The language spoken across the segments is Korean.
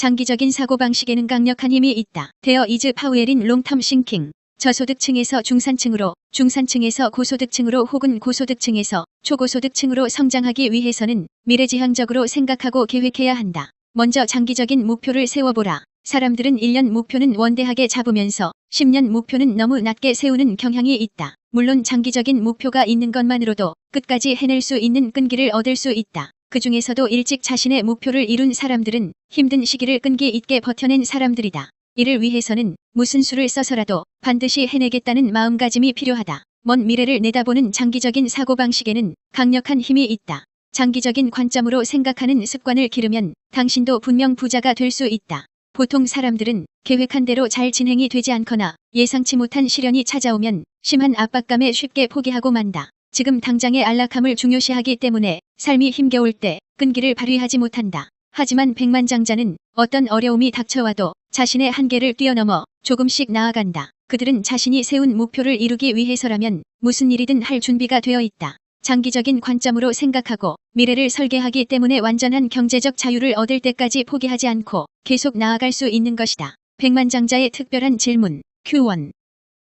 장기적인 사고방식에는 강력한 힘이 있다. There is power in long-term thinking. 저소득층에서 중산층으로, 중산층에서 고소득층으로 혹은 고소득층에서 초고소득층으로 성장하기 위해서는 미래지향적으로 생각하고 계획해야 한다. 먼저 장기적인 목표를 세워보라. 사람들은 1년 목표는 원대하게 잡으면서 10년 목표는 너무 낮게 세우는 경향이 있다. 물론 장기적인 목표가 있는 것만으로도 끝까지 해낼 수 있는 끈기를 얻을 수 있다. 그 중에서도 일찍 자신의 목표를 이룬 사람들은 힘든 시기를 끈기 있게 버텨낸 사람들이다. 이를 위해서는 무슨 수를 써서라도 반드시 해내겠다는 마음가짐이 필요하다. 먼 미래를 내다보는 장기적인 사고방식에는 강력한 힘이 있다. 장기적인 관점으로 생각하는 습관을 기르면 당신도 분명 부자가 될 수 있다. 보통 사람들은 계획한 대로 잘 진행이 되지 않거나 예상치 못한 시련이 찾아오면 심한 압박감에 쉽게 포기하고 만다. 지금 당장의 안락함을 중요시하기 때문에 삶이 힘겨울 때 끈기를 발휘하지 못한다. 하지만 백만장자는 어떤 어려움이 닥쳐와도 자신의 한계를 뛰어넘어 조금씩 나아간다. 그들은 자신이 세운 목표를 이루기 위해서라면 무슨 일이든 할 준비가 되어 있다. 장기적인 관점으로 생각하고 미래를 설계하기 때문에 완전한 경제적 자유를 얻을 때까지 포기하지 않고 계속 나아갈 수 있는 것이다. 백만장자의 특별한 질문 Q1.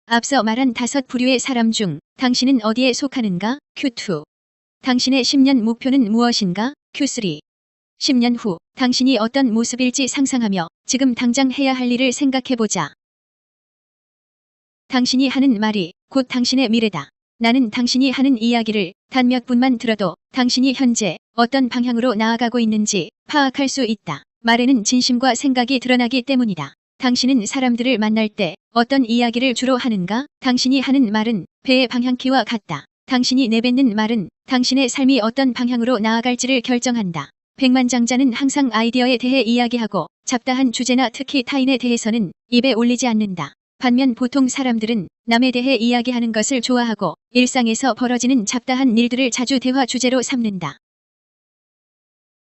앞서 말한 5부류의 사람 중 당신은 어디에 속하는가? Q2. 당신의 10년 목표는 무엇인가? Q3. 10년 후 당신이 어떤 모습일지 상상하며 지금 당장 해야 할 일을 생각해보자. 당신이 하는 말이 곧 당신의 미래다. 나는 당신이 하는 이야기를 단 몇 분만 들어도 당신이 현재 어떤 방향으로 나아가고 있는지 파악할 수 있다. 말에는 진심과 생각이 드러나기 때문이다. 당신은 사람들을 만날 때 어떤 이야기를 주로 하는가? 당신이 하는 말은 배의 방향키와 같다. 당신이 내뱉는 말은 당신의 삶이 어떤 방향으로 나아갈지를 결정한다. 백만장자는 항상 아이디어에 대해 이야기하고 잡다한 주제나 특히 타인에 대해서는 입에 올리지 않는다. 반면 보통 사람들은 남에 대해 이야기하는 것을 좋아하고 일상에서 벌어지는 잡다한 일들을 자주 대화 주제로 삼는다.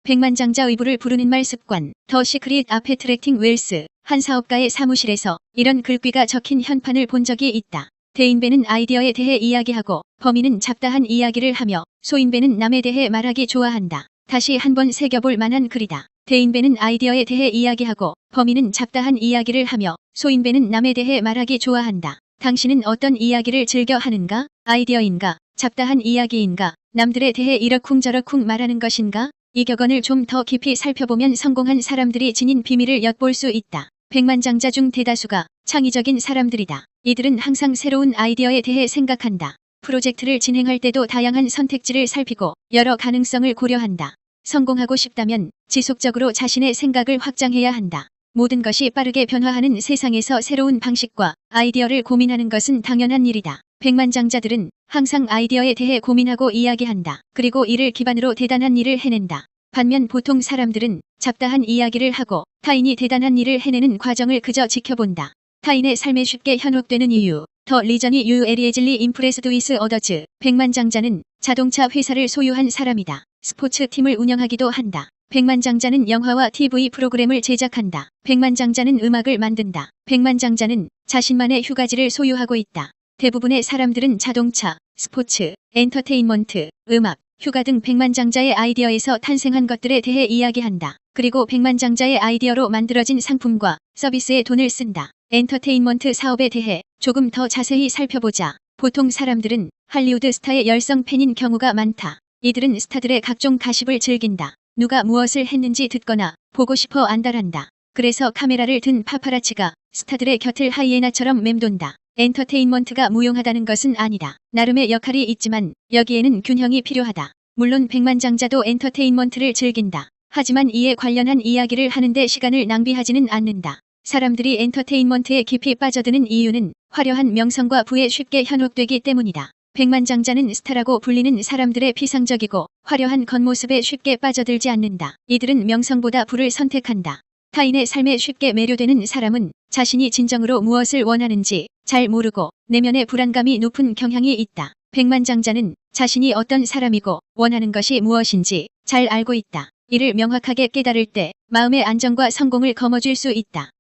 백만장자 의부를 부르는 말 습관. 더 시크릿 앞에 트랙팅 웰스. 한 사업가의 사무실에서 이런 글귀가 적힌 현판을 본 적이 있다. 대인배는 아이디어에 대해 이야기하고 범인은 잡다한 이야기를 하며 소인배는 남에 대해 말하기 좋아한다. 다시 한번 새겨볼 만한 글이다. 대인배는 아이디어에 대해 이야기하고 범인은 잡다한 이야기를 하며 소인배는 남에 대해 말하기 좋아한다. 당신은 어떤 이야기를 즐겨 하는가? 아이디어인가? 잡다한 이야기인가? 남들에 대해 이러쿵저러쿵 말하는 것인가? 이 격언을 좀 더 깊이 살펴보면 성공한 사람들이 지닌 비밀을 엿볼 수 있다. 백만장자 중 대다수가 창의적인 사람들이다. 이들은 항상 새로운 아이디어에 대해 생각한다. 프로젝트를 진행할 때도 다양한 선택지를 살피고 여러 가능성을 고려한다. 성공하고 싶다면 지속적으로 자신의 생각을 확장해야 한다. 모든 것이 빠르게 변화하는 세상에서 새로운 방식과 아이디어를 고민하는 것은 당연한 일이다. 백만장자들은 항상 아이디어에 대해 고민하고 이야기한다. 그리고 이를 기반으로 대단한 일을 해낸다. 반면 보통 사람들은 잡다한 이야기를 하고 타인이 대단한 일을 해내는 과정을 그저 지켜본다. 타인의 삶에 쉽게 현혹되는 이유. 더 리전이 유 에리에질리 임프레스드 위스 어더즈. 백만장자는 자동차 회사를 소유한 사람이다. 스포츠 팀을 운영하기도 한다. 백만장자는 영화와 TV 프로그램을 제작한다. 백만장자는 음악을 만든다. 백만장자는 자신만의 휴가지를 소유하고 있다. 대부분의 사람들은 자동차, 스포츠, 엔터테인먼트, 음악, 휴가 등 백만장자의 아이디어에서 탄생한 것들에 대해 이야기한다. 그리고 백만장자의 아이디어로 만들어진 상품과 서비스에 돈을 쓴다. 엔터테인먼트 사업에 대해 조금 더 자세히 살펴보자. 보통 사람들은 할리우드 스타의 열성 팬인 경우가 많다. 이들은 스타들의 각종 가십을 즐긴다. 누가 무엇을 했는지 듣거나 보고 싶어 안달한다. 그래서 카메라를 든 파파라치가 스타들의 곁을 하이에나처럼 맴돈다. 엔터테인먼트가 무용하다는 것은 아니다. 나름의 역할이 있지만 여기에는 균형이 필요하다. 물론 백만장자도 엔터테인먼트를 즐긴다. 하지만 이에 관련한 이야기를 하는데 시간을 낭비하지는 않는다. 사람들이 엔터테인먼트에 깊이 빠져드는 이유는 화려한 명성과 부에 쉽게 현혹되기 때문이다. 백만장자는 스타라고 불리는 사람들의 피상적이고 화려한 겉모습에 쉽게 빠져들지 않는다. 이들은 명성보다 부를 선택한다. 타인의 삶에 쉽게 매료되는 사람은 자신이 진정으로 무엇을 원하는지 잘 모르고 내면의 불안감이 높은 경향이 있다. 백만장자는 자신이 어떤 사람이고 원하는 것이 무엇인지 잘 알고 있다. 이를 명확하게 깨달을 때 마음의 안정과 성공을 거머쥘 수 있다.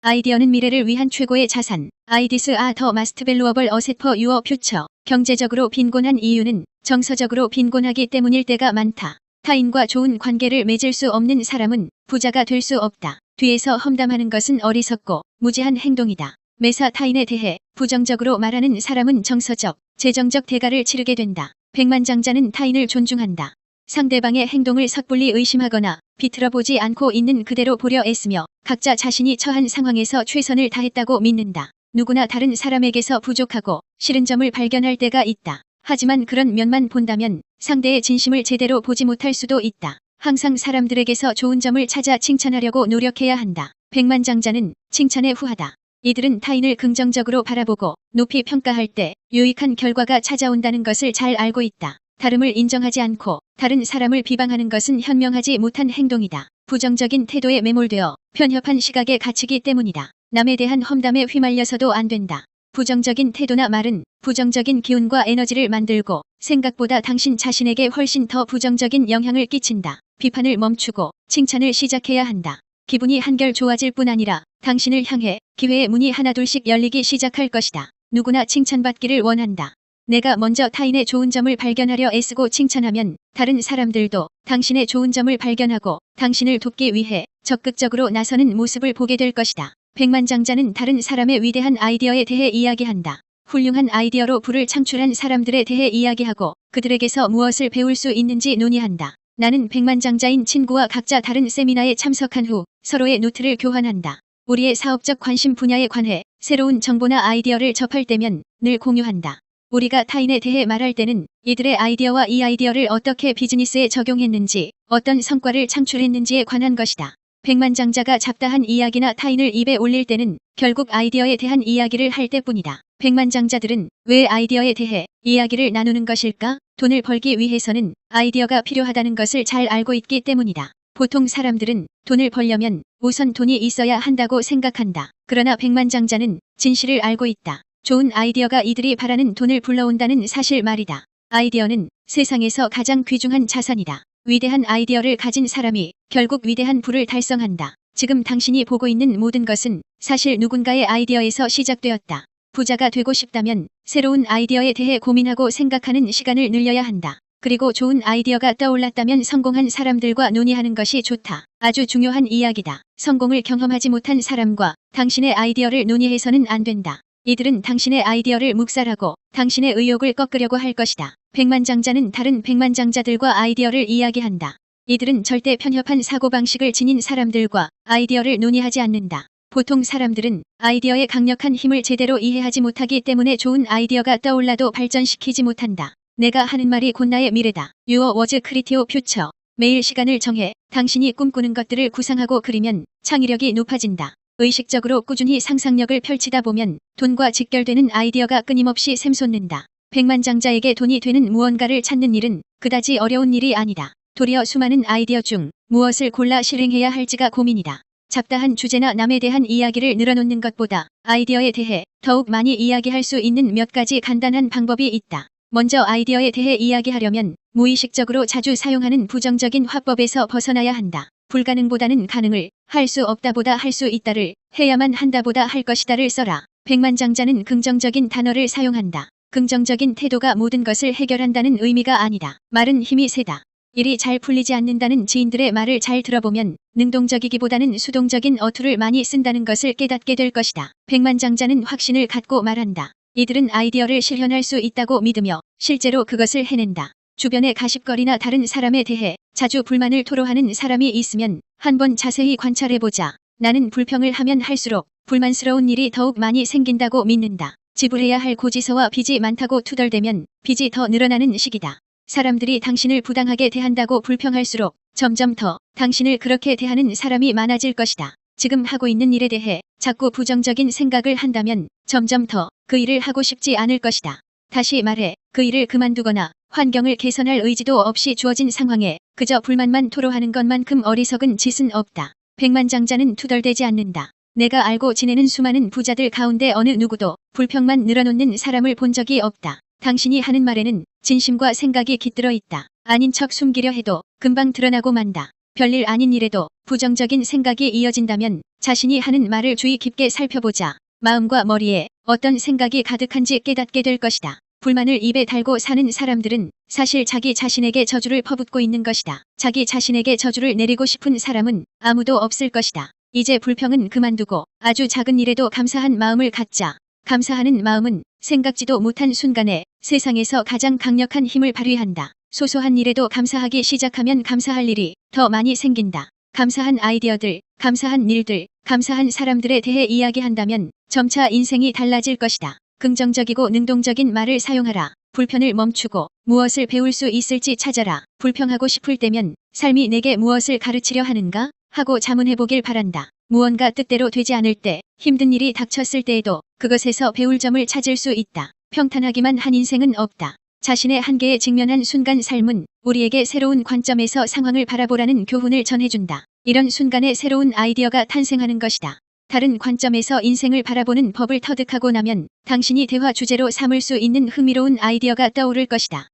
아이디어는 미래를 위한 최고의 자산. Ideas are the most valuable asset for your future. 경제적으로 빈곤한 이유는 정서적으로 빈곤하기 때문일 때가 많다. 타인과 좋은 관계를 맺을 수 없는 사람은 부자가 될 수 없다. 뒤에서 험담하는 것은 어리석고 무지한 행동이다. 매사 타인에 대해 부정적으로 말하는 사람은 정서적, 재정적 대가를 치르게 된다. 백만장자는 타인을 존중한다. 상대방의 행동을 섣불리 의심하거나 비틀어보지 않고 있는 그대로 보려 애쓰며 각자 자신이 처한 상황에서 최선을 다했다고 믿는다. 누구나 다른 사람에게서 부족하고 싫은 점을 발견할 때가 있다. 하지만 그런 면만 본다면 상대의 진심을 제대로 보지 못할 수도 있다. 항상 사람들에게서 좋은 점을 찾아 칭찬하려고 노력해야 한다. 백만장자는 칭찬에 후하다. 이들은 타인을 긍정적으로 바라보고 높이 평가할 때 유익한 결과가 찾아온다는 것을 잘 알고 있다. 다름을 인정하지 않고 다른 사람을 비방하는 것은 현명하지 못한 행동이다. 부정적인 태도에 매몰되어 편협한 시각에 갇히기 때문이다. 남에 대한 험담에 휘말려서도 안 된다. 부정적인 태도나 말은 부정적인 기운과 에너지를 만들고 생각보다 당신 자신에게 훨씬 더 부정적인 영향을 끼친다. 비판을 멈추고 칭찬을 시작해야 한다. 기분이 한결 좋아질 뿐 아니라 당신을 향해 기회의 문이 하나둘씩 열리기 시작할 것이다. 누구나 칭찬받기를 원한다. 내가 먼저 타인의 좋은 점을 발견하려 애쓰고 칭찬하면 다른 사람들도 당신의 좋은 점을 발견하고 당신을 돕기 위해 적극적으로 나서는 모습을 보게 될 것이다. 백만장자는 다른 사람의 위대한 아이디어에 대해 이야기한다. 훌륭한 아이디어로 부를 창출한 사람들에 대해 이야기하고 그들에게서 무엇을 배울 수 있는지 논의한다. 나는 백만장자인 친구와 각자 다른 세미나에 참석한 후 서로의 노트를 교환한다. 우리의 사업적 관심 분야에 관해 새로운 정보나 아이디어를 접할 때면 늘 공유한다. 우리가 타인에 대해 말할 때는 이들의 아이디어와 이 아이디어를 어떻게 비즈니스에 적용했는지, 어떤 성과를 창출했는지에 관한 것이다. 백만장자가 잡다한 이야기나 타인을 입에 올릴 때는 결국 아이디어에 대한 이야기를 할 때뿐이다. 백만장자들은 왜 아이디어에 대해 이야기를 나누는 것일까? 돈을 벌기 위해서는 아이디어가 필요하다는 것을 잘 알고 있기 때문이다. 보통 사람들은 돈을 벌려면 우선 돈이 있어야 한다고 생각한다. 그러나 백만장자는 진실을 알고 있다. 좋은 아이디어가 이들이 바라는 돈을 불러온다는 사실 말이다. 아이디어는 세상에서 가장 귀중한 자산이다. 위대한 아이디어를 가진 사람이 결국 위대한 부를 달성한다. 지금 당신이 보고 있는 모든 것은 사실 누군가의 아이디어에서 시작되었다. 부자가 되고 싶다면 새로운 아이디어에 대해 고민하고 생각하는 시간을 늘려야 한다. 그리고 좋은 아이디어가 떠올랐다면 성공한 사람들과 논의하는 것이 좋다. 아주 중요한 이야기다. 성공을 경험하지 못한 사람과 당신의 아이디어를 논의해서는 안 된다. 이들은 당신의 아이디어를 묵살하고 당신의 의욕을 꺾으려고 할 것이다. 백만장자는 다른 백만장자들과 아이디어를 이야기한다. 이들은 절대 편협한 사고방식을 지닌 사람들과 아이디어를 논의하지 않는다. 보통 사람들은 아이디어의 강력한 힘을 제대로 이해하지 못하기 때문에 좋은 아이디어가 떠올라도 발전시키지 못한다. 내가 하는 말이 곧 나의 미래다. Your words create your future. 매일 시간을 정해 당신이 꿈꾸는 것들을 구상하고 그리면 창의력이 높아진다. 의식적으로 꾸준히 상상력을 펼치다 보면 돈과 직결되는 아이디어가 끊임없이 샘솟는다. 백만장자에게 돈이 되는 무언가를 찾는 일은 그다지 어려운 일이 아니다. 도리어 수많은 아이디어 중 무엇을 골라 실행해야 할지가 고민이다. 잡다한 주제나 남에 대한 이야기를 늘어놓는 것보다 아이디어에 대해 더욱 많이 이야기할 수 있는 몇 가지 간단한 방법이 있다. 먼저 아이디어에 대해 이야기하려면 무의식적으로 자주 사용하는 부정적인 화법에서 벗어나야 한다. 불가능보다는 가능을, 할 수 없다보다 할 수 있다를, 해야만 한다보다 할 것이다를 써라. 백만장자는 긍정적인 단어를 사용한다. 긍정적인 태도가 모든 것을 해결한다는 의미가 아니다. 말은 힘이 세다. 일이 잘 풀리지 않는다는 지인들의 말을 잘 들어보면 능동적이기보다는 수동적인 어투를 많이 쓴다는 것을 깨닫게 될 것이다. 백만장자는 확신을 갖고 말한다. 이들은 아이디어를 실현할 수 있다고 믿으며 실제로 그것을 해낸다. 주변의 가십거리나 다른 사람에 대해 자주 불만을 토로하는 사람이 있으면 한번 자세히 관찰해보자. 나는 불평을 하면 할수록 불만스러운 일이 더욱 많이 생긴다고 믿는다. 지불해야 할 고지서와 빚이 많다고 투덜대면 빚이 더 늘어나는 시기다. 사람들이 당신을 부당하게 대한다고 불평할수록 점점 더 당신을 그렇게 대하는 사람이 많아질 것이다. 지금 하고 있는 일에 대해 자꾸 부정적인 생각을 한다면 점점 더 그 일을 하고 싶지 않을 것이다. 다시 말해 그 일을 그만두거나 환경을 개선할 의지도 없이 주어진 상황에 그저 불만만 토로하는 것만큼 어리석은 짓은 없다. 백만장자는 투덜대지 않는다. 내가 알고 지내는 수많은 부자들 가운데 어느 누구도 불평만 늘어놓는 사람을 본 적이 없다. 당신이 하는 말에는 진심과 생각이 깃들어 있다. 아닌 척 숨기려 해도 금방 드러나고 만다. 별일 아닌 일에도 부정적인 생각이 이어진다면 자신이 하는 말을 주의 깊게 살펴보자. 마음과 머리에 어떤 생각이 가득한지 깨닫게 될 것이다. 불만을 입에 달고 사는 사람들은 사실 자기 자신에게 저주를 퍼붓고 있는 것이다. 자기 자신에게 저주를 내리고 싶은 사람은 아무도 없을 것이다. 이제 불평은 그만두고 아주 작은 일에도 감사한 마음을 갖자. 감사하는 마음은 생각지도 못한 순간에 세상에서 가장 강력한 힘을 발휘한다. 소소한 일에도 감사하기 시작하면 감사할 일이 더 많이 생긴다. 감사한 아이디어들, 감사한 일들, 감사한 사람들에 대해 이야기한다면 점차 인생이 달라질 것이다. 긍정적이고 능동적인 말을 사용하라. 불편을 멈추고 무엇을 배울 수 있을지 찾아라. 불평하고 싶을 때면 삶이 내게 무엇을 가르치려 하는가 하고 자문해보길 바란다. 무언가 뜻대로 되지 않을 때, 힘든 일이 닥쳤을 때에도 그것에서 배울 점을 찾을 수 있다. 평탄하기만 한 인생은 없다. 자신의 한계에 직면한 순간 삶은 우리에게 새로운 관점에서 상황을 바라보라는 교훈을 전해준다. 이런 순간에 새로운 아이디어가 탄생하는 것이다. 다른 관점에서 인생을 바라보는 법을 터득하고 나면 당신이 대화 주제로 삼을 수 있는 흥미로운 아이디어가 떠오를 것이다.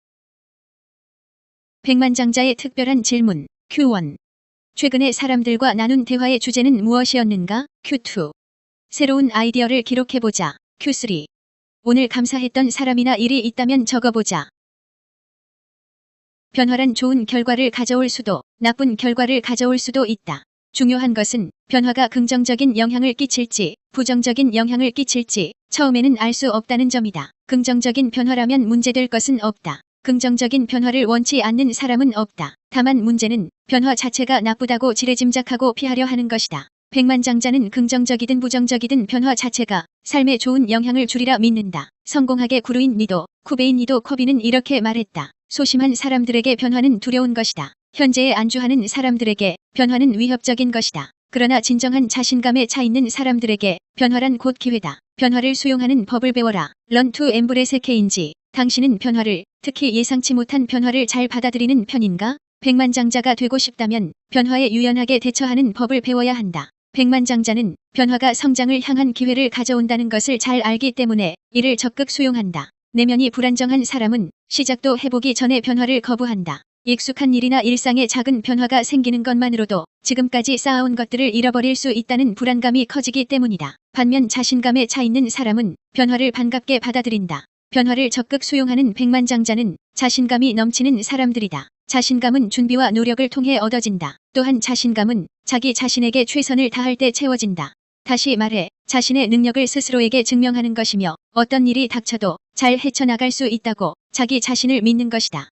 백만장자의 특별한 질문 Q1. 최근에 사람들과 나눈 대화의 주제는 무엇이었는가? Q2. 새로운 아이디어를 기록해보자. Q3. 오늘 감사했던 사람이나 일이 있다면 적어보자. 변화란 좋은 결과를 가져올 수도 나쁜 결과를 가져올 수도 있다. 중요한 것은 변화가 긍정적인 영향을 끼칠지 부정적인 영향을 끼칠지 처음에는 알 수 없다는 점이다. 긍정적인 변화라면 문제될 것은 없다. 긍정적인 변화를 원치 않는 사람은 없다. 다만 문제는 변화 자체가 나쁘다고 지레짐작하고 피하려 하는 것이다. 백만장자는 긍정적이든 부정적이든 변화 자체가 삶에 좋은 영향을 주리라 믿는다. 성공하게 구루인 니도 쿠베인 니도 커비는 이렇게 말했다. 소심한 사람들에게 변화는 두려운 것이다. 현재에 안주하는 사람들에게 변화는 위협적인 것이다. 그러나 진정한 자신감에 차 있는 사람들에게 변화란 곧 기회다. 변화를 수용하는 법을 배워라. Learn to embrace change. 당신은 변화를, 특히 예상치 못한 변화를 잘 받아들이는 편인가? 백만장자가 되고 싶다면 변화에 유연하게 대처하는 법을 배워야 한다. 백만장자는 변화가 성장을 향한 기회를 가져온다는 것을 잘 알기 때문에 이를 적극 수용한다. 내면이 불안정한 사람은 시작도 해보기 전에 변화를 거부한다. 익숙한 일이나 일상에 작은 변화가 생기는 것만으로도 지금까지 쌓아온 것들을 잃어버릴 수 있다는 불안감이 커지기 때문이다. 반면 자신감에 차 있는 사람은 변화를 반갑게 받아들인다. 변화를 적극 수용하는 백만장자는 자신감이 넘치는 사람들이다. 자신감은 준비와 노력을 통해 얻어진다. 또한 자신감은 자기 자신에게 최선을 다할 때 채워진다. 다시 말해 자신의 능력을 스스로에게 증명하는 것이며 어떤 일이 닥쳐도 잘 헤쳐나갈 수 있다고 자기 자신을 믿는 것이다.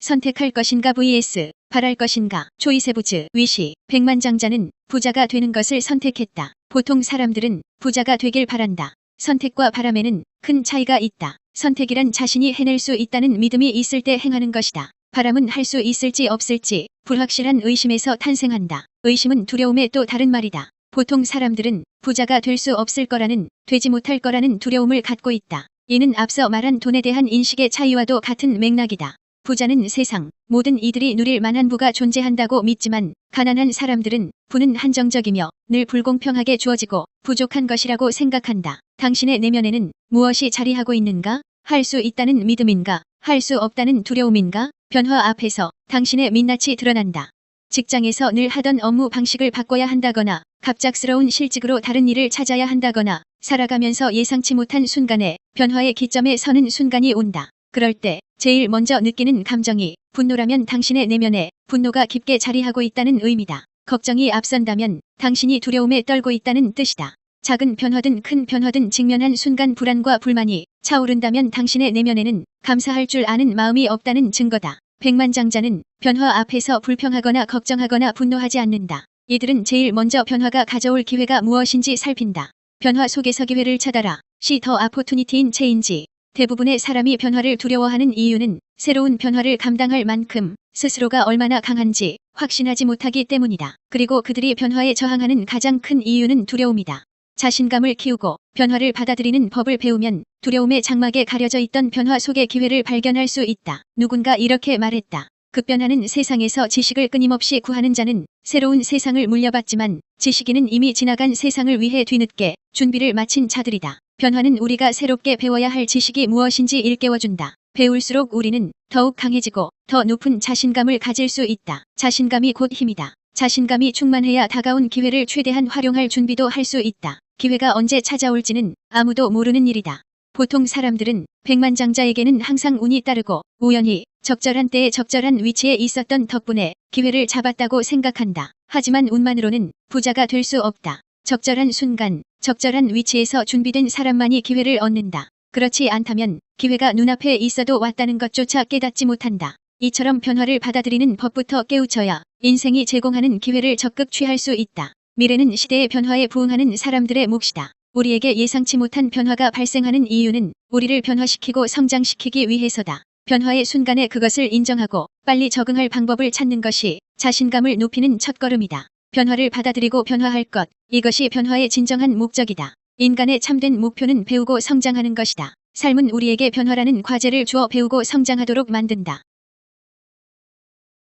선택할 것인가 vs 바랄 것인가. 초이세부즈 위시. 백만장자는 부자가 되는 것을 선택했다. 보통 사람들은 부자가 되길 바란다. 선택과 바람에는 큰 차이가 있다. 선택이란 자신이 해낼 수 있다는 믿음이 있을 때 행하는 것이다. 바람은 할 수 있을지 없을지 불확실한 의심에서 탄생한다. 의심은 두려움의 또 다른 말이다. 보통 사람들은 부자가 될 수 없을 거라는, 되지 못할 거라는 두려움을 갖고 있다. 이는 앞서 말한 돈에 대한 인식의 차이와도 같은 맥락이다. 부자는 세상 모든 이들이 누릴 만한 부가 존재한다고 믿지만 가난한 사람들은 부는 한정적이며 늘 불공평하게 주어지고 부족한 것이라고 생각한다. 당신의 내면에는 무엇이 자리하고 있는가? 할 수 있다는 믿음인가? 할 수 없다는 두려움인가? 변화 앞에서 당신의 민낯이 드러난다. 직장에서 늘 하던 업무 방식을 바꿔야 한다거나 갑작스러운 실직으로 다른 일을 찾아야 한다거나 살아가면서 예상치 못한 순간에 변화의 기점에 서는 순간이 온다. 그럴 때 제일 먼저 느끼는 감정이 분노라면 당신의 내면에 분노가 깊게 자리하고 있다는 의미다. 걱정이 앞선다면 당신이 두려움에 떨고 있다는 뜻이다. 작은 변화든 큰 변화든 직면한 순간 불안과 불만이 차오른다면 당신의 내면에는 감사할 줄 아는 마음이 없다는 증거다. 백만장자는 변화 앞에서 불평하거나 걱정하거나 분노하지 않는다. 이들은 제일 먼저 변화가 가져올 기회가 무엇인지 살핀다. 변화 속에서 기회를 찾아라. See the opportunity in change. 대부분의 사람이 변화를 두려워하는 이유는 새로운 변화를 감당할 만큼 스스로가 얼마나 강한지 확신하지 못하기 때문이다. 그리고 그들이 변화에 저항하는 가장 큰 이유는 두려움이다. 자신감을 키우고 변화를 받아들이는 법을 배우면 두려움의 장막에 가려져 있던 변화 속의 기회를 발견할 수 있다. 누군가 이렇게 말했다. 급변하는 세상에서 지식을 끊임없이 구하는 자는 새로운 세상을 물려받지만 지식인은 이미 지나간 세상을 위해 뒤늦게 준비를 마친 자들이다. 변화는 우리가 새롭게 배워야 할 지식이 무엇인지 일깨워준다. 배울수록 우리는 더욱 강해지고 더 높은 자신감을 가질 수 있다. 자신감이 곧 힘이다. 자신감이 충만해야 다가온 기회를 최대한 활용할 준비도 할 수 있다. 기회가 언제 찾아올지는 아무도 모르는 일이다. 보통 사람들은 백만장자에게는 항상 운이 따르고 우연히 적절한 때에 적절한 위치에 있었던 덕분에 기회를 잡았다고 생각한다. 하지만 운만으로는 부자가 될 수 없다. 적절한 순간, 적절한 위치에서 준비된 사람만이 기회를 얻는다. 그렇지 않다면 기회가 눈앞에 있어도 왔다는 것조차 깨닫지 못한다. 이처럼 변화를 받아들이는 법부터 깨우쳐야 인생이 제공하는 기회를 적극 취할 수 있다. 미래는 시대의 변화에 부응하는 사람들의 몫이다. 우리에게 예상치 못한 변화가 발생하는 이유는 우리를 변화시키고 성장시키기 위해서다. 변화의 순간에 그것을 인정하고 빨리 적응할 방법을 찾는 것이 자신감을 높이는 첫걸음이다. 변화를 받아들이고 변화할 것, 이것이 변화의 진정한 목적이다. 인간의 참된 목표는 배우고 성장하는 것이다. 삶은 우리에게 변화라는 과제를 주어 배우고 성장하도록 만든다.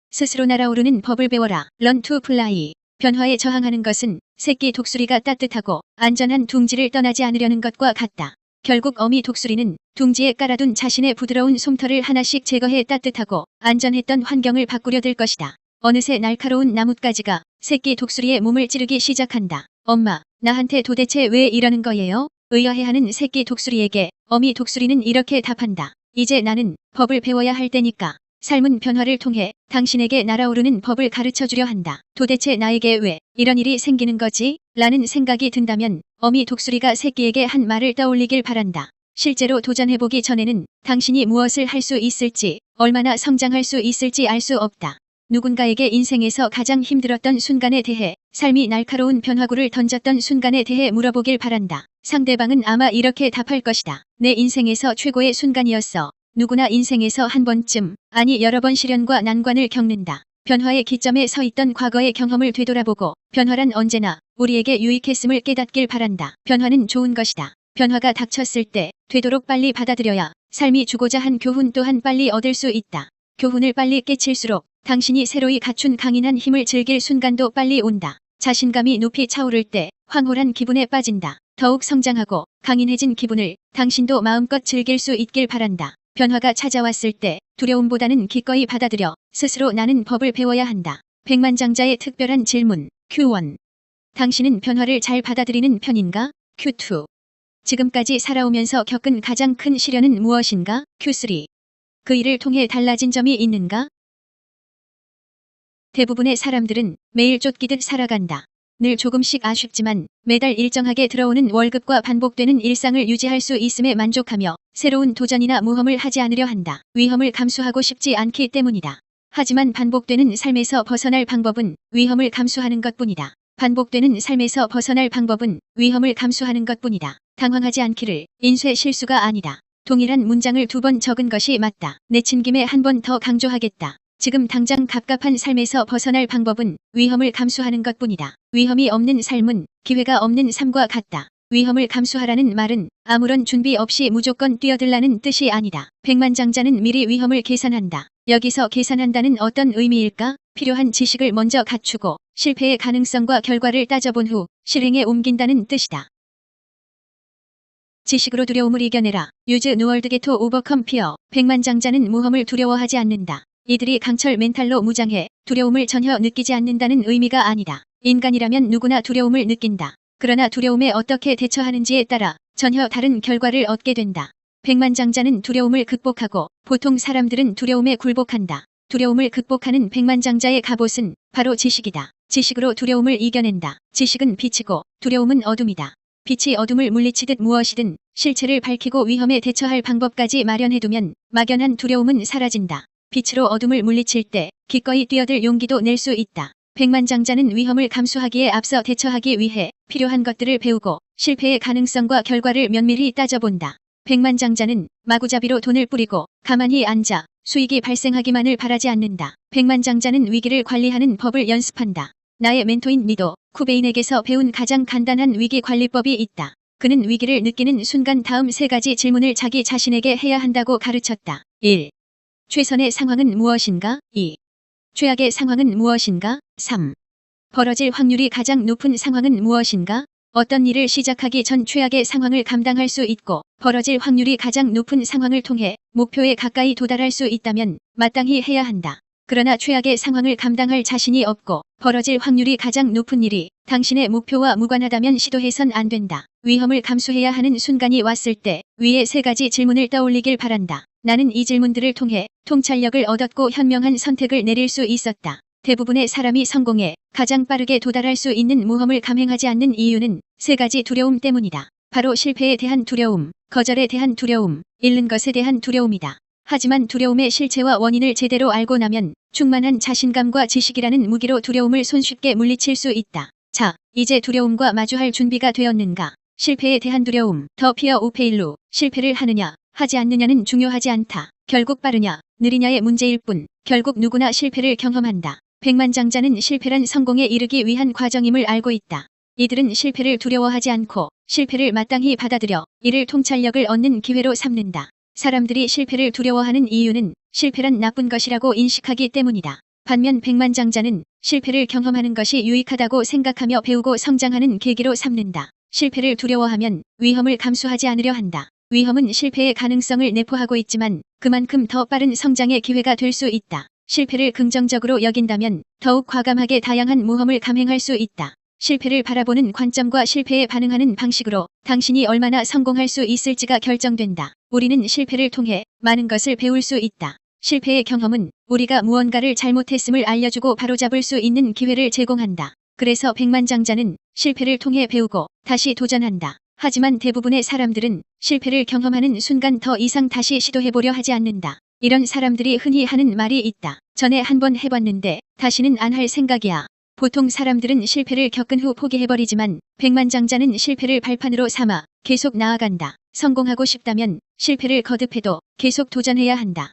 스스로 날아오르는 법을 배워라. Learn to fly. 변화에 저항하는 것은 새끼 독수리가 따뜻하고 안전한 둥지를 떠나지 않으려는 것과 같다. 결국 어미 독수리는 둥지에 깔아둔 자신의 부드러운 솜털을 하나씩 제거해 따뜻하고 안전했던 환경을 바꾸려 들 것이다. 어느새 날카로운 나뭇가지가 새끼 독수리의 몸을 찌르기 시작한다. 엄마, 나한테 도대체 왜 이러는 거예요? 의아해하는 새끼 독수리에게 어미 독수리는 이렇게 답한다. 이제 나는 법을 배워야 할 때니까. 삶은 변화를 통해 당신에게 날아오르는 법을 가르쳐주려 한다. 도대체 나에게 왜 이런 일이 생기는 거지? 라는 생각이 든다면 어미 독수리가 새끼에게 한 말을 떠올리길 바란다. 실제로 도전해보기 전에는 당신이 무엇을 할 수 있을지, 얼마나 성장할 수 있을지 알 수 없다. 누군가에게 인생에서 가장 힘들었던 순간에 대해, 삶이 날카로운 변화구를 던졌던 순간에 대해 물어보길 바란다. 상대방은 아마 이렇게 답할 것이다. 내 인생에서 최고의 순간이었어. 누구나 인생에서 한 번쯤, 아니 여러 번 시련과 난관을 겪는다. 변화의 기점에 서 있던 과거의 경험을 되돌아보고 변화란 언제나 우리에게 유익했음을 깨닫길 바란다. 변화는 좋은 것이다. 변화가 닥쳤을 때 되도록 빨리 받아들여야 삶이 주고자 한 교훈 또한 빨리 얻을 수 있다. 교훈을 빨리 깨칠수록 당신이 새로이 갖춘 강인한 힘을 즐길 순간도 빨리 온다. 자신감이 높이 차오를 때 황홀한 기분에 빠진다. 더욱 성장하고 강인해진 기분을 당신도 마음껏 즐길 수 있길 바란다. 변화가 찾아왔을 때 두려움보다는 기꺼이 받아들여 스스로 나는 법을 배워야 한다. 백만장자의 특별한 질문 Q1. 당신은 변화를 잘 받아들이는 편인가? Q2. 지금까지 살아오면서 겪은 가장 큰 시련은 무엇인가? Q3. 그 일을 통해 달라진 점이 있는가? 대부분의 사람들은 매일 쫓기듯 살아간다. 늘 조금씩 아쉽지만 매달 일정하게 들어오는 월급과 반복되는 일상을 유지할 수 있음에 만족하며 새로운 도전이나 모험을 하지 않으려 한다. 위험을 감수하고 싶지 않기 때문이다. 하지만 반복되는 삶에서 벗어날 방법은 위험을 감수하는 것뿐이다. 반복되는 삶에서 벗어날 방법은 위험을 감수하는 것뿐이다. 당황하지 않기를. 인쇄 실수가 아니다. 동일한 문장을 2번 적은 것이 맞다. 내친 김에 한 번 더 강조하겠다. 지금 당장 갑갑한 삶에서 벗어날 방법은 위험을 감수하는 것뿐이다. 위험이 없는 삶은 기회가 없는 삶과 같다. 위험을 감수하라는 말은 아무런 준비 없이 무조건 뛰어들라는 뜻이 아니다. 백만장자는 미리 위험을 계산한다. 여기서 계산한다는 어떤 의미일까? 필요한 지식을 먼저 갖추고 실패의 가능성과 결과를 따져본 후 실행에 옮긴다는 뜻이다. 지식으로 두려움을 이겨내라. Use knowledge to overcome fear. 백만장자는 모험을 두려워하지 않는다. 이들이 강철 멘탈로 무장해 두려움을 전혀 느끼지 않는다는 의미가 아니다. 인간이라면 누구나 두려움을 느낀다. 그러나 두려움에 어떻게 대처하는지에 따라 전혀 다른 결과를 얻게 된다. 백만장자는 두려움을 극복하고 보통 사람들은 두려움에 굴복한다. 두려움을 극복하는 백만장자의 갑옷은 바로 지식이다. 지식으로 두려움을 이겨낸다. 지식은 빛이고 두려움은 어둠이다. 빛이 어둠을 물리치듯 무엇이든 실체를 밝히고 위험에 대처할 방법까지 마련해두면 막연한 두려움은 사라진다. 빛으로 어둠을 물리칠 때 기꺼이 뛰어들 용기도 낼 수 있다. 백만장자는 위험을 감수하기에 앞서 대처하기 위해 필요한 것들을 배우고 실패의 가능성과 결과를 면밀히 따져본다. 백만장자는 마구잡이로 돈을 뿌리고 가만히 앉아 수익이 발생하기만을 바라지 않는다. 백만장자는 위기를 관리하는 법을 연습한다. 나의 멘토인 니도 쿠베인에게서 배운 가장 간단한 위기 관리법이 있다. 그는 위기를 느끼는 순간 다음 3가지 질문을 자기 자신에게 해야 한다고 가르쳤다. 1. 최선의 상황은 무엇인가? 2. 최악의 상황은 무엇인가? 3. 벌어질 확률이 가장 높은 상황은 무엇인가? 어떤 일을 시작하기 전 최악의 상황을 감당할 수 있고 벌어질 확률이 가장 높은 상황을 통해 목표에 가까이 도달할 수 있다면 마땅히 해야 한다. 그러나 최악의 상황을 감당할 자신이 없고 벌어질 확률이 가장 높은 일이 당신의 목표와 무관하다면 시도해선 안 된다. 위험을 감수해야 하는 순간이 왔을 때 위의 3가지 질문을 떠올리길 바란다. 나는 이 질문들을 통해 통찰력을 얻었고 현명한 선택을 내릴 수 있었다. 대부분의 사람이 성공에 가장 빠르게 도달할 수 있는 모험을 감행하지 않는 이유는 3가지 두려움 때문이다. 바로 실패에 대한 두려움, 거절에 대한 두려움, 잃는 것에 대한 두려움이다. 하지만 두려움의 실체와 원인을 제대로 알고 나면 충만한 자신감과 지식이라는 무기로 두려움을 손쉽게 물리칠 수 있다. 자, 이제 두려움과 마주할 준비가 되었는가? 실패에 대한 두려움, 더 피어 오브 페일로. 실패를 하느냐, 하지 않느냐는 중요하지 않다. 결국 빠르냐, 느리냐의 문제일 뿐. 결국 누구나 실패를 경험한다. 백만장자는 실패란 성공에 이르기 위한 과정임을 알고 있다. 이들은 실패를 두려워하지 않고 실패를 마땅히 받아들여 이를 통찰력을 얻는 기회로 삼는다. 사람들이 실패를 두려워하는 이유는 실패란 나쁜 것이라고 인식하기 때문이다. 반면 백만장자는 실패를 경험하는 것이 유익하다고 생각하며 배우고 성장하는 계기로 삼는다. 실패를 두려워하면 위험을 감수하지 않으려 한다. 위험은 실패의 가능성을 내포하고 있지만 그만큼 더 빠른 성장의 기회가 될 수 있다. 실패를 긍정적으로 여긴다면 더욱 과감하게 다양한 모험을 감행할 수 있다. 실패를 바라보는 관점과 실패에 반응하는 방식으로 당신이 얼마나 성공할 수 있을지가 결정된다. 우리는 실패를 통해 많은 것을 배울 수 있다. 실패의 경험은 우리가 무언가를 잘못했음을 알려주고 바로잡을 수 있는 기회를 제공한다. 그래서 백만장자는 실패를 통해 배우고 다시 도전한다. 하지만 대부분의 사람들은 실패를 경험하는 순간 더 이상 다시 시도해보려 하지 않는다. 이런 사람들이 흔히 하는 말이 있다. 전에 한번 해봤는데 다시는 안 할 생각이야. 보통 사람들은 실패를 겪은 후 포기해버리지만 백만장자는 실패를 발판으로 삼아 계속 나아간다. 성공하고 싶다면 실패를 거듭해도 계속 도전해야 한다.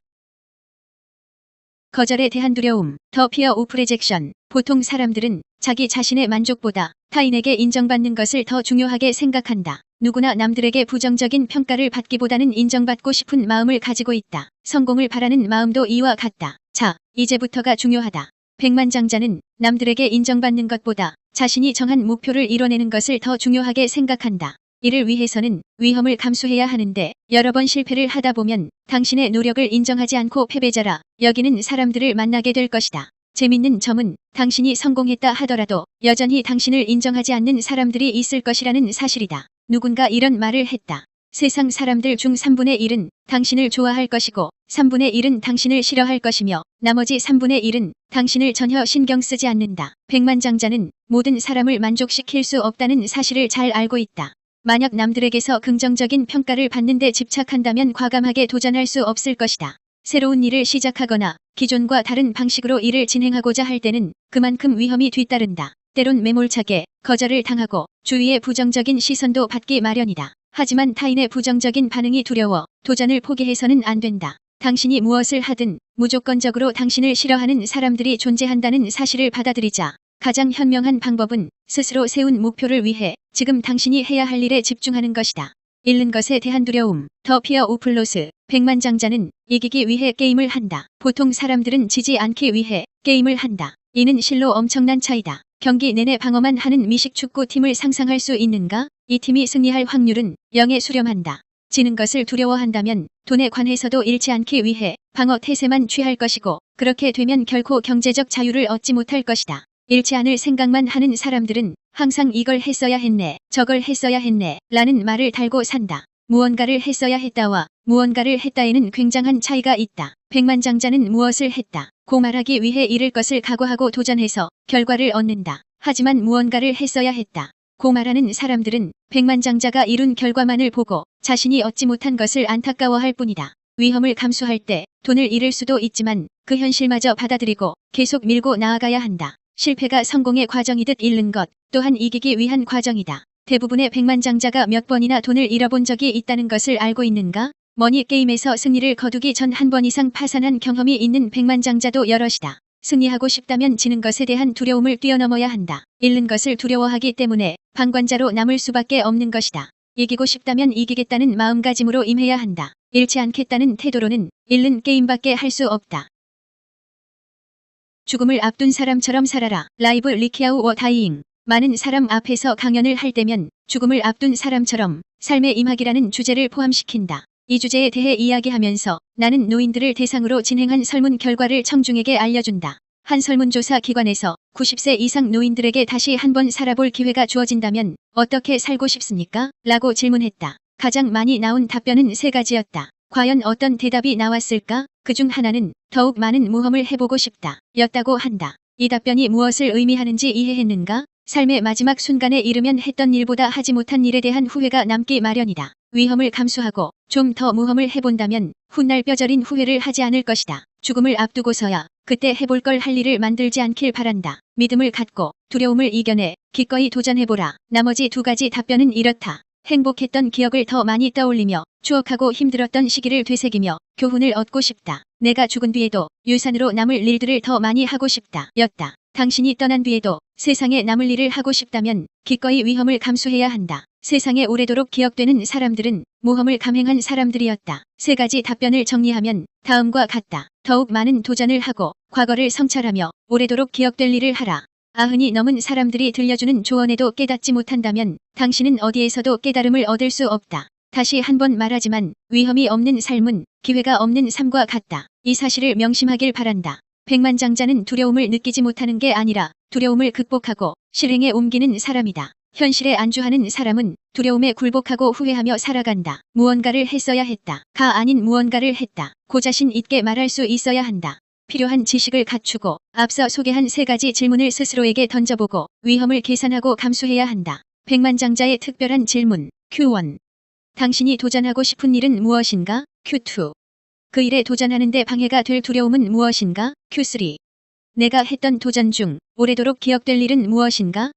거절에 대한 두려움, 더 피어 오브 리젝션. 보통 사람들은 자기 자신의 만족보다 타인에게 인정받는 것을 더 중요하게 생각한다. 누구나 남들에게 부정적인 평가를 받기보다는 인정받고 싶은 마음을 가지고 있다. 성공을 바라는 마음도 이와 같다. 자, 이제부터가 중요하다. 백만장자는 남들에게 인정받는 것보다 자신이 정한 목표를 이뤄내는 것을 더 중요하게 생각한다. 이를 위해서는 위험을 감수해야 하는데 여러 번 실패를 하다 보면 당신의 노력을 인정하지 않고 패배자라 여기는 사람들을 만나게 될 것이다. 재밌는 점은 당신이 성공했다 하더라도 여전히 당신을 인정하지 않는 사람들이 있을 것이라는 사실이다. 누군가 이런 말을 했다. 세상 사람들 중 3분의 1은 당신을 좋아할 것이고 3분의 1은 당신을 싫어할 것이며 나머지 3분의 1은 당신을 전혀 신경 쓰지 않는다. 백만장자는 모든 사람을 만족시킬 수 없다는 사실을 잘 알고 있다. 만약 남들에게서 긍정적인 평가를 받는데 집착한다면 과감하게 도전할 수 없을 것이다. 새로운 일을 시작하거나 기존과 다른 방식으로 일을 진행하고자 할 때는 그만큼 위험이 뒤따른다. 때론 매몰차게 거절을 당하고 주위의 부정적인 시선도 받기 마련이다. 하지만 타인의 부정적인 반응이 두려워 도전을 포기해서는 안 된다. 당신이 무엇을 하든 무조건적으로 당신을 싫어하는 사람들이 존재한다는 사실을 받아들이자. 가장 현명한 방법은 스스로 세운 목표를 위해 지금 당신이 해야 할 일에 집중하는 것이다. 잃는 것에 대한 두려움, 더 피어 오브 로스. 백만장자는 이기기 위해 게임을 한다. 보통 사람들은 지지 않기 위해 게임을 한다. 이는 실로 엄청난 차이다. 경기 내내 방어만 하는 미식축구팀을 상상할 수 있는가? 이 팀이 승리할 확률은 0에 수렴한다. 지는 것을 두려워한다면 돈에 관해서도 잃지 않기 위해 방어 태세만 취할 것이고 그렇게 되면 결코 경제적 자유를 얻지 못할 것이다. 잃지 않을 생각만 하는 사람들은 항상 이걸 했어야 했네, 저걸 했어야 했네 라는 말을 달고 산다. 무언가를 했어야 했다와 무언가를 했다에는 굉장한 차이가 있다. 백만장자는 무엇을 했다 고 말하기 위해 잃을 것을 각오하고 도전해서 결과를 얻는다. 하지만 무언가를 했어야 했다 고 말하는 사람들은 백만장자가 이룬 결과만을 보고 자신이 얻지 못한 것을 안타까워할 뿐이다. 위험을 감수할 때 돈을 잃을 수도 있지만 그 현실마저 받아들이고 계속 밀고 나아가야 한다. 실패가 성공의 과정이듯 잃는 것 또한 이기기 위한 과정이다. 대부분의 백만장자가 몇 번이나 돈을 잃어본 적이 있다는 것을 알고 있는가? 머니 게임에서 승리를 거두기 전 한 번 이상 파산한 경험이 있는 백만장자도 여럿이다. 승리하고 싶다면 지는 것에 대한 두려움을 뛰어넘어야 한다. 잃는 것을 두려워하기 때문에 방관자로 남을 수밖에 없는 것이다. 이기고 싶다면 이기겠다는 마음가짐으로 임해야 한다. 잃지 않겠다는 태도로는 잃는 게임밖에 할 수 없다. 죽음을 앞둔 사람처럼 살아라. 라이브 리키아우 워 다이잉. 많은 사람 앞에서 강연을 할 때면 죽음을 앞둔 사람처럼 삶의 임하기라는 주제를 포함시킨다. 이 주제에 대해 이야기하면서 나는 노인들을 대상으로 진행한 설문 결과를 청중에게 알려준다. 한 설문조사 기관에서 90세 이상 노인들에게 다시 한번 살아볼 기회가 주어진다면 어떻게 살고 싶습니까? 라고 질문했다. 가장 많이 나온 답변은 3가지였다. 과연 어떤 대답이 나왔을까? 그중 하나는 더욱 많은 모험을 해보고 싶다 였다고 한다. 이 답변이 무엇을 의미하는지 이해했는가? 삶의 마지막 순간에 이르면 했던 일보다 하지 못한 일에 대한 후회가 남기 마련이다. 위험을 감수하고 좀 더 모험을 해본다면 훗날 뼈저린 후회를 하지 않을 것이다. 죽음을 앞두고서야 그때 해볼 걸 할 일을 만들지 않길 바란다. 믿음을 갖고 두려움을 이겨내 기꺼이 도전해보라. 나머지 2가지 답변은 이렇다. 행복했던 기억을 더 많이 떠올리며 추억하고 힘들었던 시기를 되새기며 교훈을 얻고 싶다. 내가 죽은 뒤에도 유산으로 남을 일들을 더 많이 하고 싶다 였다. 당신이 떠난 뒤에도 세상에 남을 일을 하고 싶다면 기꺼이 위험을 감수해야 한다. 세상에 오래도록 기억되는 사람들은 모험을 감행한 사람들이었다. 3가지 답변을 정리하면 다음과 같다. 더욱 많은 도전을 하고 과거를 성찰하며 오래도록 기억될 일을 하라. 90이 넘은 사람들이 들려주는 조언에도 깨닫지 못한다면 당신은 어디에서도 깨달음을 얻을 수 없다. 다시 한번 말하지만 위험이 없는 삶은 기회가 없는 삶과 같다. 이 사실을 명심하길 바란다. 백만장자는 두려움을 느끼지 못하는 게 아니라 두려움을 극복하고 실행에 옮기는 사람이다. 현실에 안주하는 사람은 두려움에 굴복하고 후회하며 살아간다. 무언가를 했어야 했다. 가 아닌 무언가를 했다. 고 자신 있게 말할 수 있어야 한다. 필요한 지식을 갖추고 앞서 소개한 3가지 질문을 스스로에게 던져보고 위험을 계산하고 감수해야 한다. 백만장자의 특별한 질문 Q1. 당신이 도전하고 싶은 일은 무엇인가? Q2. 그 일에 도전하는데 방해가 될 두려움은 무엇인가? Q3. 내가 했던 도전 중 오래도록 기억될 일은 무엇인가?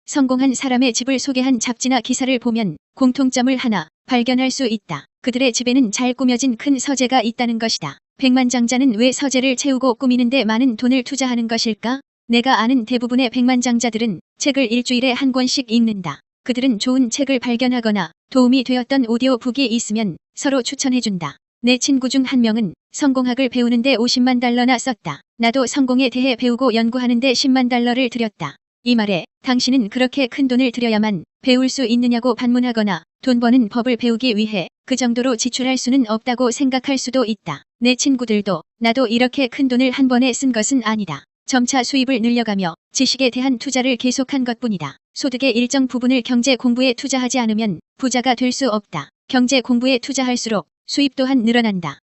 성공한 사람의 집을 소개한 잡지나 기사를 보면 공통점을 하나 발견할 수 있다. 그들의 집에는 잘 꾸며진 큰 서재가 있다는 것이다. 백만장자는 왜 서재를 채우고 꾸미는데 많은 돈을 투자하는 것일까? 내가 아는 대부분의 백만장자들은 책을 일주일에 한 권씩 읽는다. 그들은 좋은 책을 발견하거나 도움이 되었던 오디오북이 있으면 서로 추천해준다. 내 친구 중 한 명은 성공학을 배우는데 $500,000나 썼다. 나도 성공에 대해 배우고 연구하는데 $100,000를 들였다. 이 말에 당신은 그렇게 큰 돈을 들여야만 배울 수 있느냐고 반문하거나 돈 버는 법을 배우기 위해 그 정도로 지출할 수는 없다고 생각할 수도 있다. 내 친구들도 나도 이렇게 큰 돈을 한 번에 쓴 것은 아니다. 점차 수입을 늘려가며 지식에 대한 투자를 계속한 것뿐이다. 소득의 일정 부분을 경제 공부에 투자하지 않으면 부자가 될 수 없다. 경제 공부에 투자할수록 수입 또한 늘어난다.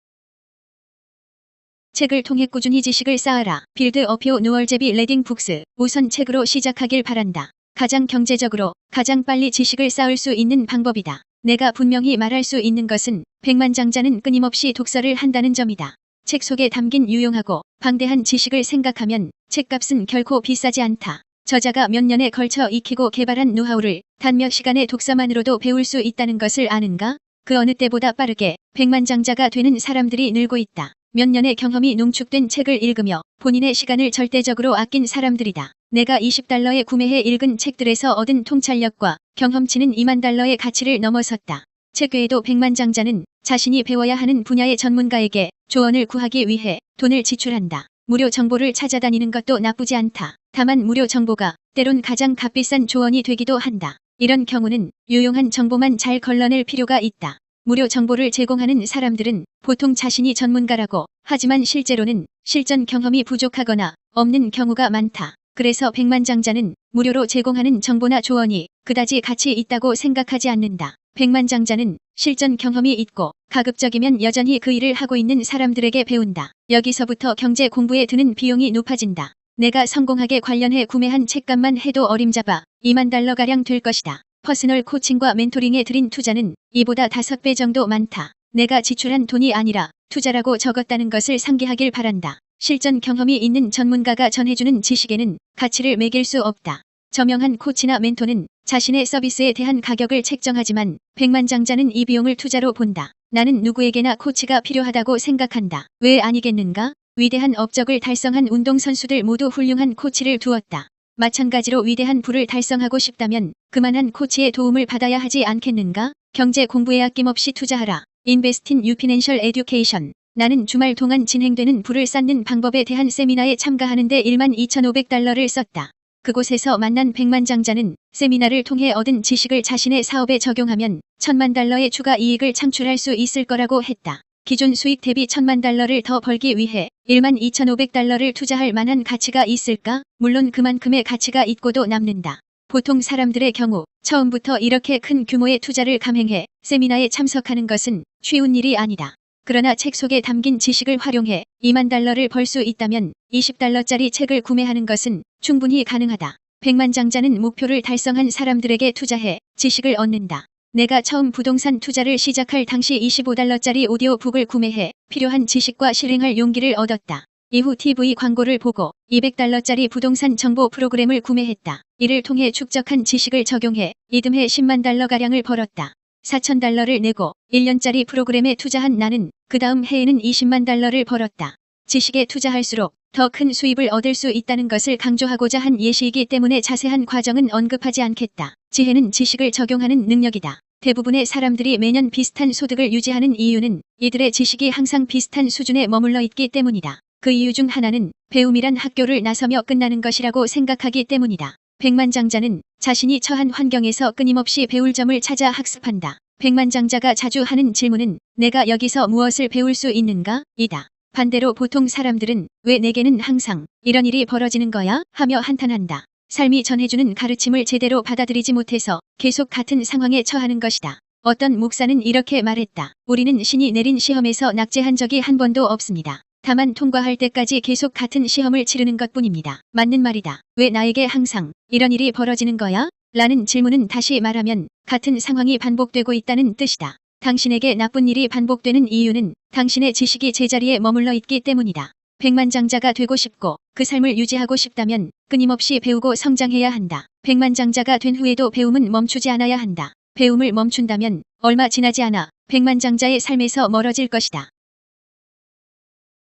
책을 통해 꾸준히 지식을 쌓아라. 빌드 어표 누얼제비 레딩 북스. 우선 책으로 시작하길 바란다. 가장 경제적으로 가장 빨리 지식을 쌓을 수 있는 방법이다. 내가 분명히 말할 수 있는 것은 백만장자는 끊임없이 독서를 한다는 점이다. 책 속에 담긴 유용하고 방대한 지식을 생각하면 책값은 결코 비싸지 않다. 저자가 몇 년에 걸쳐 익히고 개발한 노하우를 단 몇 시간의 독서만으로도 배울 수 있다는 것을 아는가? 그 어느 때보다 빠르게 백만장자가 되는 사람들이 늘고 있다. 몇 년의 경험이 농축된 책을 읽으며 본인의 시간을 절대적으로 아낀 사람들이다. 내가 $20에 구매해 읽은 책들에서 얻은 통찰력과 경험치는 $20,000의 가치를 넘어섰다. 책 외에도 백만장자는 자신이 배워야 하는 분야의 전문가에게 조언을 구하기 위해 돈을 지출한다. 무료 정보를 찾아다니는 것도 나쁘지 않다. 다만 무료 정보가 때론 가장 값비싼 조언이 되기도 한다. 이런 경우는 유용한 정보만 잘 걸러낼 필요가 있다. 무료 정보를 제공하는 사람들은 보통 자신이 전문가라고 하지만 실제로는 실전 경험이 부족하거나 없는 경우가 많다. 그래서 백만장자는 무료로 제공하는 정보나 조언이 그다지 가치 있다고 생각하지 않는다. 백만장자는 실전 경험이 있고 가급적이면 여전히 그 일을 하고 있는 사람들에게 배운다. 여기서부터 경제 공부에 드는 비용이 높아진다. 내가 성공학에 관련해 구매한 책값만 해도 어림잡아 $20,000가량 될 것이다. 퍼스널 코칭과 멘토링에 들인 투자는 이보다 5배 정도 많다. 내가 지출한 돈이 아니라 투자라고 적었다는 것을 상기하길 바란다. 실전 경험이 있는 전문가가 전해주는 지식에는 가치를 매길 수 없다. 저명한 코치나 멘토는 자신의 서비스에 대한 가격을 책정하지만 백만장자는 이 비용을 투자로 본다. 나는 누구에게나 코치가 필요하다고 생각한다. 왜 아니겠는가? 위대한 업적을 달성한 운동선수들 모두 훌륭한 코치를 두었다. 마찬가지로 위대한 부를 달성하고 싶다면 그만한 코치의 도움을 받아야 하지 않겠는가? 경제 공부에 아낌없이 투자하라. Invest in your financial education. 나는 주말 동안 진행되는 부를 쌓는 방법에 대한 세미나에 참가하는데 $12,500를 썼다. 그곳에서 만난 백만장자는 세미나를 통해 얻은 지식을 자신의 사업에 적용하면 $10,000의 추가 이익을 창출할 수 있을 거라고 했다. 기존 수익 대비 $10,000를 더 벌기 위해 $12,500를 투자할 만한 가치가 있을까? 물론 그만큼의 가치가 있고도 남는다. 보통 사람들의 경우 처음부터 이렇게 큰 규모의 투자를 감행해 세미나에 참석하는 것은 쉬운 일이 아니다. 그러나 책 속에 담긴 지식을 활용해 $20,000를 벌 수 있다면 $20짜리 책을 구매하는 것은 충분히 가능하다. 백만장자는 목표를 달성한 사람들에게 투자해 지식을 얻는다. 내가 처음 부동산 투자를 시작할 당시 $25짜리 오디오북을 구매해 필요한 지식과 실행할 용기를 얻었다. 이후 TV 광고를 보고 $200짜리 부동산 정보 프로그램을 구매했다. 이를 통해 축적한 지식을 적용해 이듬해 $100,000가량을 벌었다. $4,000를 내고 1년짜리 프로그램에 투자한 나는 그 다음 해에는 $200,000를 벌었다. 지식에 투자할수록 더 큰 수입을 얻을 수 있다는 것을 강조하고자 한 예시이기 때문에 자세한 과정은 언급하지 않겠다. 지혜는 지식을 적용하는 능력이다. 대부분의 사람들이 매년 비슷한 소득을 유지하는 이유는 이들의 지식이 항상 비슷한 수준에 머물러 있기 때문이다. 그 이유 중 하나는 배움이란 학교를 나서며 끝나는 것이라고 생각하기 때문이다. 백만장자는 자신이 처한 환경에서 끊임없이 배울 점을 찾아 학습한다. 백만장자가 자주 하는 질문은 내가 여기서 무엇을 배울 수 있는가? 이다. 반대로 보통 사람들은 왜 내게는 항상 이런 일이 벌어지는 거야? 하며 한탄한다. 삶이 전해주는 가르침을 제대로 받아들이지 못해서 계속 같은 상황에 처하는 것이다. 어떤 목사는 이렇게 말했다. 우리는 신이 내린 시험에서 낙제한 적이 한 번도 없습니다. 다만 통과할 때까지 계속 같은 시험을 치르는 것뿐입니다. 맞는 말이다. 왜 나에게 항상 이런 일이 벌어지는 거야? 라는 질문은 다시 말하면 같은 상황이 반복되고 있다는 뜻이다. 당신에게 나쁜 일이 반복되는 이유는 당신의 지식이 제자리에 머물러 있기 때문이다. 백만장자가 되고 싶고 그 삶을 유지하고 싶다면 끊임없이 배우고 성장해야 한다. 백만장자가 된 후에도 배움은 멈추지 않아야 한다. 배움을 멈춘다면 얼마 지나지 않아 백만장자의 삶에서 멀어질 것이다.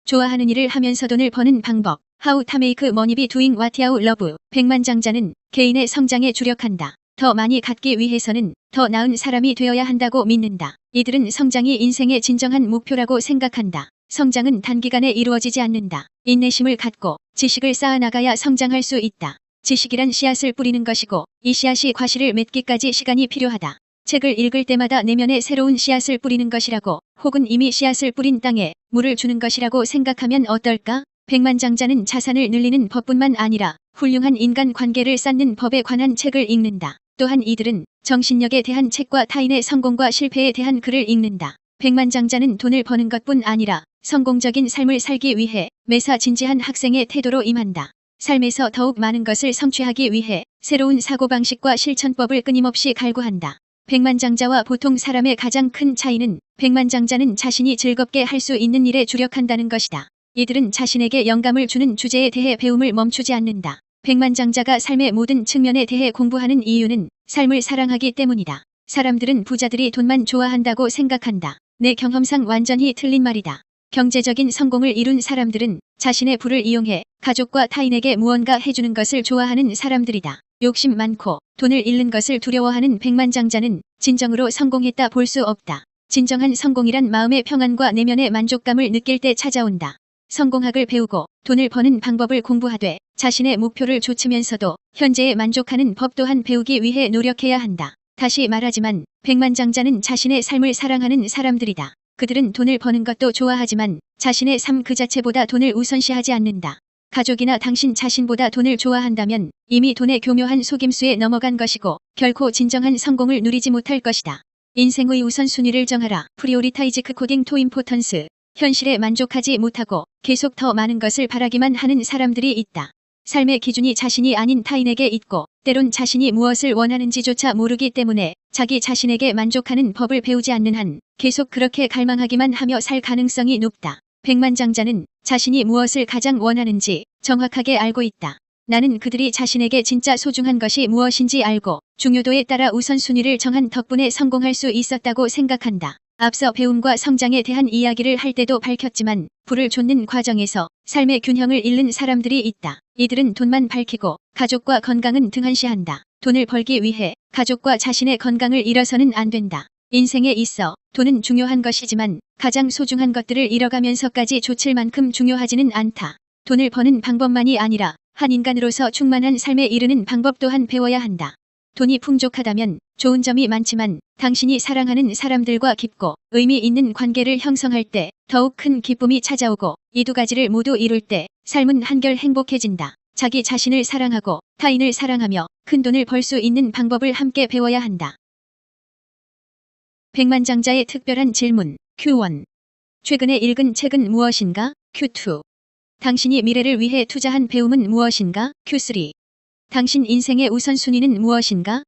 좋아하는 일을 하면서 돈을 버는 방법. How to make money by doing what you love. 백만장자는 개인의 성장에 주력한다. 더 많이 갖기 위해서는 더 나은 사람이 되어야 한다고 믿는다. 이들은 성장이 인생의 진정한 목표라고 생각한다. 성장은 단기간에 이루어지지 않는다. 인내심을 갖고 지식을 쌓아나가야 성장할 수 있다. 지식이란 씨앗을 뿌리는 것이고 이 씨앗이 과실을 맺기까지 시간이 필요하다. 책을 읽을 때마다 내면에 새로운 씨앗을 뿌리는 것이라고 혹은 이미 씨앗을 뿌린 땅에 물을 주는 것이라고 생각하면 어떨까? 백만장자는 자산을 늘리는 법뿐만 아니라 훌륭한 인간관계를 쌓는 법에 관한 책을 읽는다. 또한 이들은 정신력에 대한 책과 타인의 성공과 실패에 대한 글을 읽는다. 백만장자는 돈을 버는 것뿐 아니라 성공적인 삶을 살기 위해 매사 진지한 학생의 태도로 임한다. 삶에서 더욱 많은 것을 성취하기 위해 새로운 사고방식과 실천법을 끊임없이 갈구한다. 백만장자와 보통 사람의 가장 큰 차이는 백만장자는 자신이 즐겁게 할 수 있는 일에 주력한다는 것이다. 이들은 자신에게 영감을 주는 주제에 대해 배움을 멈추지 않는다. 백만장자가 삶의 모든 측면에 대해 공부하는 이유는 삶을 사랑하기 때문이다. 사람들은 부자들이 돈만 좋아한다고 생각한다. 내 경험상 완전히 틀린 말이다. 경제적인 성공을 이룬 사람들은 자신의 부를 이용해 가족과 타인에게 무언가 해주는 것을 좋아하는 사람들이다. 욕심 많고 돈을 잃는 것을 두려워하는 백만장자는 진정으로 성공했다 볼 수 없다. 진정한 성공이란 마음의 평안과 내면의 만족감을 느낄 때 찾아온다. 성공학을 배우고 돈을 버는 방법을 공부하되 자신의 목표를 좇으면서도 현재에 만족하는 법 또한 배우기 위해 노력해야 한다. 다시 말하지만 백만장자는 자신의 삶을 사랑하는 사람들이다. 그들은 돈을 버는 것도 좋아하지만 자신의 삶 그 자체보다 돈을 우선시하지 않는다. 가족이나 당신 자신보다 돈을 좋아한다면 이미 돈의 교묘한 속임수에 넘어간 것이고 결코 진정한 성공을 누리지 못할 것이다. 인생의 우선순위를 정하라. Prioritize according to importance. 현실에 만족하지 못하고 계속 더 많은 것을 바라기만 하는 사람들이 있다. 삶의 기준이 자신이 아닌 타인에게 있고 때론 자신이 무엇을 원하는지조차 모르기 때문에 자기 자신에게 만족하는 법을 배우지 않는 한 계속 그렇게 갈망하기만 하며 살 가능성이 높다. 백만장자는 자신이 무엇을 가장 원하는지 정확하게 알고 있다. 나는 그들이 자신에게 진짜 소중한 것이 무엇인지 알고 중요도에 따라 우선순위를 정한 덕분에 성공할 수 있었다고 생각한다. 앞서 배움과 성장에 대한 이야기를 할 때도 밝혔지만 부를 좇는 과정에서 삶의 균형을 잃는 사람들이 있다. 이들은 돈만 밝히고 가족과 건강은 등한시한다. 돈을 벌기 위해 가족과 자신의 건강을 잃어서는 안 된다. 인생에 있어 돈은 중요한 것이지만 가장 소중한 것들을 잃어가면서까지 좇을 만큼 중요하지는 않다. 돈을 버는 방법만이 아니라 한 인간으로서 충만한 삶에 이르는 방법 또한 배워야 한다. 돈이 풍족하다면 좋은 점이 많지만 당신이 사랑하는 사람들과 깊고 의미 있는 관계를 형성할 때 더욱 큰 기쁨이 찾아오고 이 두 가지를 모두 이룰 때 삶은 한결 행복해진다. 자기 자신을 사랑하고 타인을 사랑하며 큰 돈을 벌 수 있는 방법을 함께 배워야 한다. 백만장자의 특별한 질문 Q1. 최근에 읽은 책은 무엇인가? Q2. 당신이 미래를 위해 투자한 배움은 무엇인가? Q3. 당신 인생의 우선순위는 무엇인가?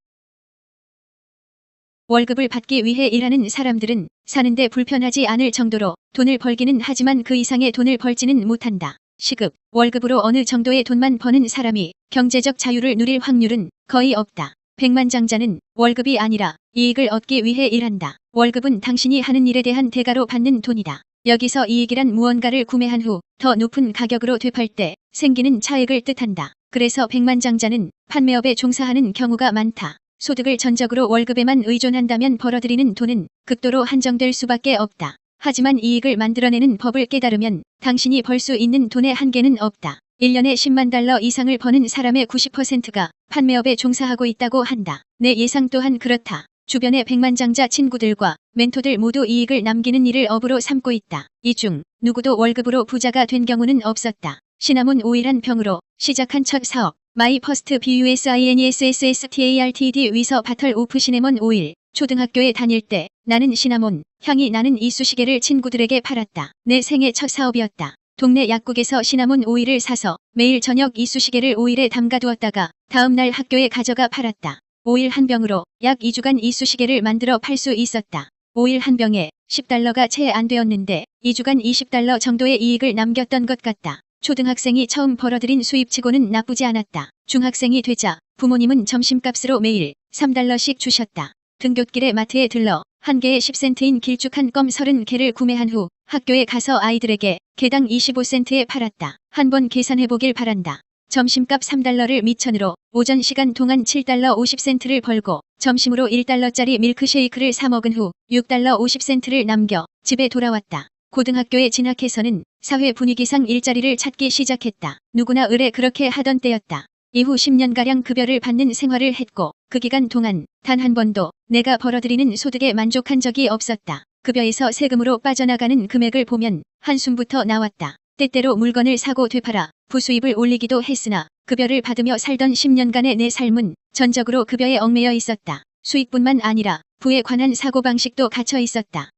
월급을 받기 위해 일하는 사람들은 사는데 불편하지 않을 정도로 돈을 벌기는 하지만 그 이상의 돈을 벌지는 못한다. 시급, 월급으로 어느 정도의 돈만 버는 사람이 경제적 자유를 누릴 확률은 거의 없다. 백만장자는 월급이 아니라 이익을 얻기 위해 일한다. 월급은 당신이 하는 일에 대한 대가로 받는 돈이다. 여기서 이익이란 무언가를 구매한 후 더 높은 가격으로 되팔 때 생기는 차익을 뜻한다. 그래서 백만장자는 판매업에 종사하는 경우가 많다. 소득을 전적으로 월급에만 의존한다면 벌어들이는 돈은 극도로 한정될 수밖에 없다. 하지만 이익을 만들어내는 법을 깨달으면 당신이 벌 수 있는 돈의 한계는 없다. 1년에 10만 달러 이상을 버는 사람의 90%가 판매업에 종사하고 있다고 한다. 내 예상 또한 그렇다. 주변의 백만장자 친구들과 멘토들 모두 이익을 남기는 일을 업으로 삼고 있다. 이 중 누구도 월급으로 부자가 된 경우는 없었다. 시나몬 오일한 병으로 시작한 첫 사업. 마이 퍼스트 BUSINESSSTARTD 위서 바털 오프 시네몬 오일. 초등학교에 다닐 때 나는 시나몬 향이 나는 이쑤시개를 친구들에게 팔았다. 내 생애 첫 사업이었다. 동네 약국에서 시나몬 오일을 사서 매일 저녁 이쑤시개를 오일에 담가두었다가 다음날 학교에 가져가 팔았다. 오일 한 병으로 약 2주간 이쑤시개를 만들어 팔 수 있었다. 오일 한 병에 10달러가 채 안 되었는데 2주간 20달러 정도의 이익을 남겼던 것 같다. 초등학생이 처음 벌어들인 수입치고는 나쁘지 않았다. 중학생이 되자 부모님은 점심값으로 매일 3달러씩 주셨다. 등굣길에 마트에 들러 한 개에 10센트인 길쭉한 껌 30개를 구매한 후 학교에 가서 아이들에게 개당 25센트에 팔았다. 한번 계산해보길 바란다. 점심값 3달러를 미천으로 오전 시간 동안 7달러 50센트를 벌고 점심으로 1달러짜리 밀크쉐이크를 사 먹은 후 6달러 50센트를 남겨 집에 돌아왔다. 고등학교에 진학해서는 사회 분위기상 일자리를 찾기 시작했다. 누구나 의뢰 그렇게 하던 때였다. 이후 10년가량 급여를 받는 생활을 했고 그 기간 동안 단 한 번도 내가 벌어들이는 소득에 만족한 적이 없었다. 급여에서 세금으로 빠져나가는 금액을 보면 한숨부터 나왔다. 때때로 물건을 사고 되팔아 부수입을 올리기도 했으나 급여를 받으며 살던 10년간의 내 삶은 전적으로 급여에 얽매여 있었다. 수익뿐만 아니라 부에 관한 사고방식도 갇혀 있었다.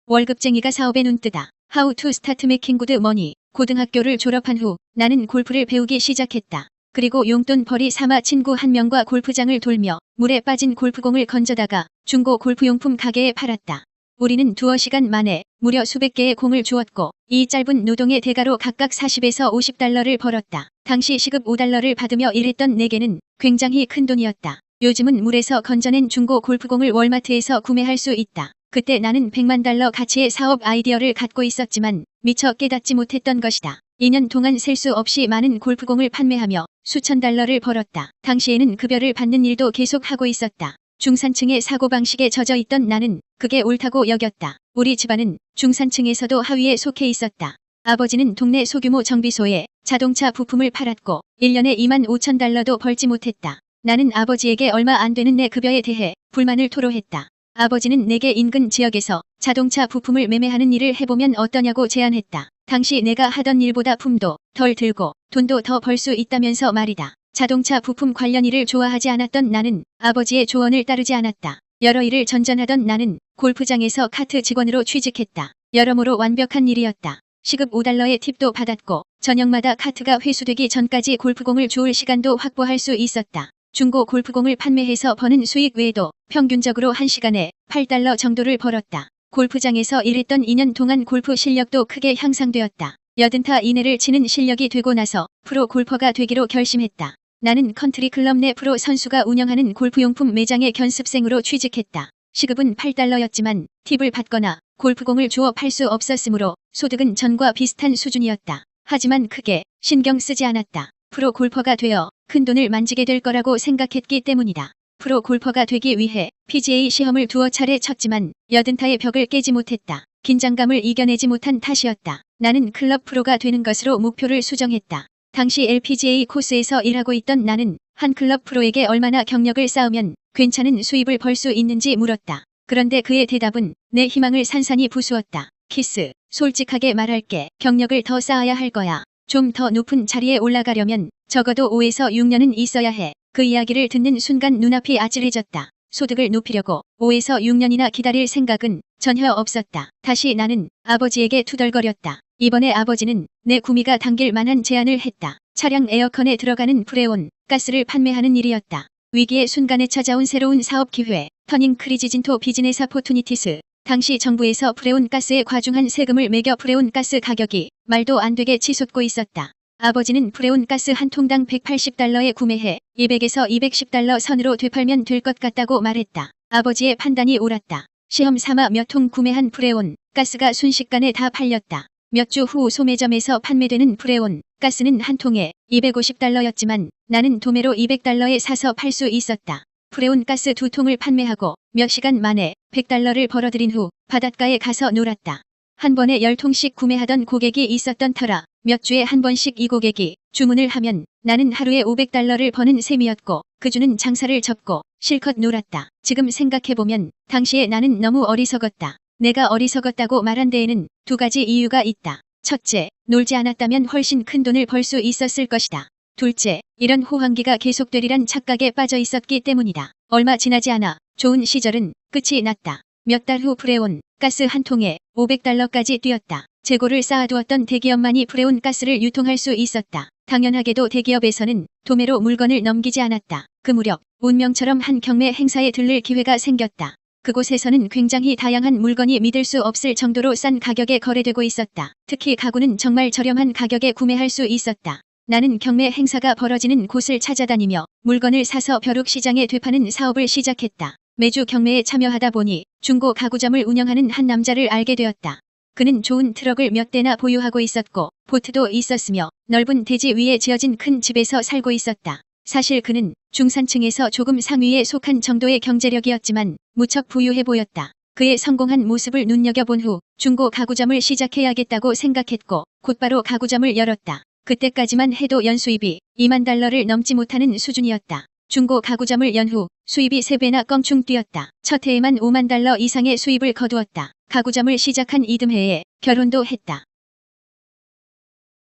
월급쟁이가 사업에 눈뜨다. How to start making good money. 고등학교를 졸업한 후 나는 골프를 배우기 시작했다. 그리고 용돈 벌이 삼아 친구 한 명과 골프장을 돌며 물에 빠진 골프공을 건져다가 중고 골프용품 가게에 팔았다. 우리는 두어 시간 만에 무려 수백 개의 공을 주었고 이 짧은 노동의 대가로 각각 40에서 50달러를 벌었다. 당시 시급 5달러를 받으며 일했던 내게는 굉장히 큰 돈이었다. 요즘은 물에서 건져낸 중고 골프공을 월마트에서 구매할 수 있다. 그때 나는 100만 달러 가치의 사업 아이디어를 갖고 있었지만 미처 깨닫지 못했던 것이다. 2년 동안 셀 수 없이 많은 골프공을 판매하며 수천 달러를 벌었다. 당시에는 급여를 받는 일도 계속하고 있었다. 중산층의 사고방식에 젖어 있던 나는 그게 옳다고 여겼다. 우리 집안은 중산층에서도 하위에 속해 있었다. 아버지는 동네 소규모 정비소에 자동차 부품을 팔았고 1년에 2만 5천 달러도 벌지 못했다. 나는 아버지에게 얼마 안 되는 내 급여에 대해 불만을 토로했다. 아버지는 내게 인근 지역에서 자동차 부품을 매매하는 일을 해보면 어떠냐고 제안했다. 당시 내가 하던 일보다 품도 덜 들고 돈도 더 벌 수 있다면서 말이다. 자동차 부품 관련 일을 좋아하지 않았던 나는 아버지의 조언을 따르지 않았다. 여러 일을 전전하던 나는 골프장에서 카트 직원으로 취직했다. 여러모로 완벽한 일이었다. 시급 5달러의 팁도 받았고 저녁마다 카트가 회수되기 전까지 골프공을 주울 시간도 확보할 수 있었다. 중고 골프공을 판매해서 버는 수익 외에도 평균적으로 1시간에 8달러 정도를 벌었다. 골프장에서 일했던 2년 동안 골프 실력도 크게 향상되었다. 80타 이내를 치는 실력이 되고 나서 프로 골퍼가 되기로 결심했다. 나는 컨트리 클럽 내 프로 선수가 운영하는 골프용품 매장의 견습생으로 취직했다. 시급은 8달러였지만 팁을 받거나 골프공을 주어 팔 수 없었으므로 소득은 전과 비슷한 수준이었다. 하지만 크게 신경 쓰지 않았다. 프로 골퍼가 되어 큰 돈을 만지게 될 거라고 생각했기 때문이다. 프로 골퍼가 되기 위해 PGA 시험을 두어 차례 쳤지만 80타의 벽을 깨지 못했다. 긴장감을 이겨내지 못한 탓이었다. 나는 클럽 프로가 되는 것으로 목표를 수정했다. 당시 LPGA 코스에서 일하고 있던 나는 한 클럽 프로에게 얼마나 경력을 쌓으면 괜찮은 수입을 벌 수 있는지 물었다. 그런데 그의 대답은 내 희망을 산산이 부수었다. 키스, 솔직하게 말할게. 경력을 더 쌓아야 할 거야. 좀 더 높은 자리에 올라가려면 적어도 5에서 6년은 있어야 해. 그 이야기를 듣는 순간 눈앞이 아찔해졌다. 소득을 높이려고 5에서 6년이나 기다릴 생각은 전혀 없었다. 다시 나는 아버지에게 투덜거렸다. 이번에 아버지는 내 구미가 당길 만한 제안을 했다. 차량 에어컨에 들어가는 프레온, 가스를 판매하는 일이었다. 위기의 순간에 찾아온 새로운 사업 기회, 터닝 크리지진토 비즈니스 포투니티스. 당시 정부에서 프레온 가스에 과중한 세금을 매겨 프레온 가스 가격이 말도 안 되게 치솟고 있었다. 아버지는 프레온 가스 한 통당 180달러에 구매해 200에서 210달러 선으로 되팔면 될 것 같다고 말했다. 아버지의 판단이 옳았다. 시험 삼아 몇 통 구매한 프레온 가스가 순식간에 다 팔렸다. 몇 주 후 소매점에서 판매되는 프레온 가스는 한 통에 250달러였지만 나는 도매로 200달러에 사서 팔 수 있었다. 프레온 가스 2통을 판매하고 몇 시간 만에 100달러를 벌어들인 후 바닷가에 가서 놀았다. 한 번에 10통씩 구매하던 고객이 있었던 터라 몇 주에 한 번씩 이 고객이 주문을 하면 나는 하루에 500달러를 버는 셈이었고 그 주는 장사를 접고 실컷 놀았다. 지금 생각해보면 당시에 나는 너무 어리석었다. 내가 어리석었다고 말한 데에는 두 가지 이유가 있다. 첫째, 놀지 않았다면 훨씬 큰 돈을 벌 수 있었을 것이다. 둘째, 이런 호황기가 계속되리란 착각에 빠져 있었기 때문이다. 얼마 지나지 않아 좋은 시절은 끝이 났다. 몇 달 후 프레온 가스 한 통에 500달러까지 뛰었다. 재고를 쌓아두었던 대기업만이 프레온 가스를 유통할 수 있었다. 당연하게도 대기업에서는 도매로 물건을 넘기지 않았다. 그 무렵 운명처럼 한 경매 행사에 들를 기회가 생겼다. 그곳에서는 굉장히 다양한 물건이 믿을 수 없을 정도로 싼 가격에 거래되고 있었다. 특히 가구는 정말 저렴한 가격에 구매할 수 있었다. 나는 경매 행사가 벌어지는 곳을 찾아다니며 물건을 사서 벼룩시장에 되파는 사업을 시작했다. 매주 경매에 참여하다 보니 중고 가구점을 운영하는 한 남자를 알게 되었다. 그는 좋은 트럭을 몇 대나 보유하고 있었고 보트도 있었으며 넓은 대지 위에 지어진 큰 집에서 살고 있었다. 사실 그는 중산층에서 조금 상위에 속한 정도의 경제력이었지만 무척 부유해 보였다. 그의 성공한 모습을 눈여겨본 후 중고 가구점을 시작해야겠다고 생각했고 곧바로 가구점을 열었다. 그때까지만 해도 연수입이 2만 달러를 넘지 못하는 수준이었다. 중고 가구점을 연 후 수입이 3배나 껑충 뛰었다. 첫 해에만 5만 달러 이상의 수입을 거두었다. 가구점을 시작한 이듬해에 결혼도 했다.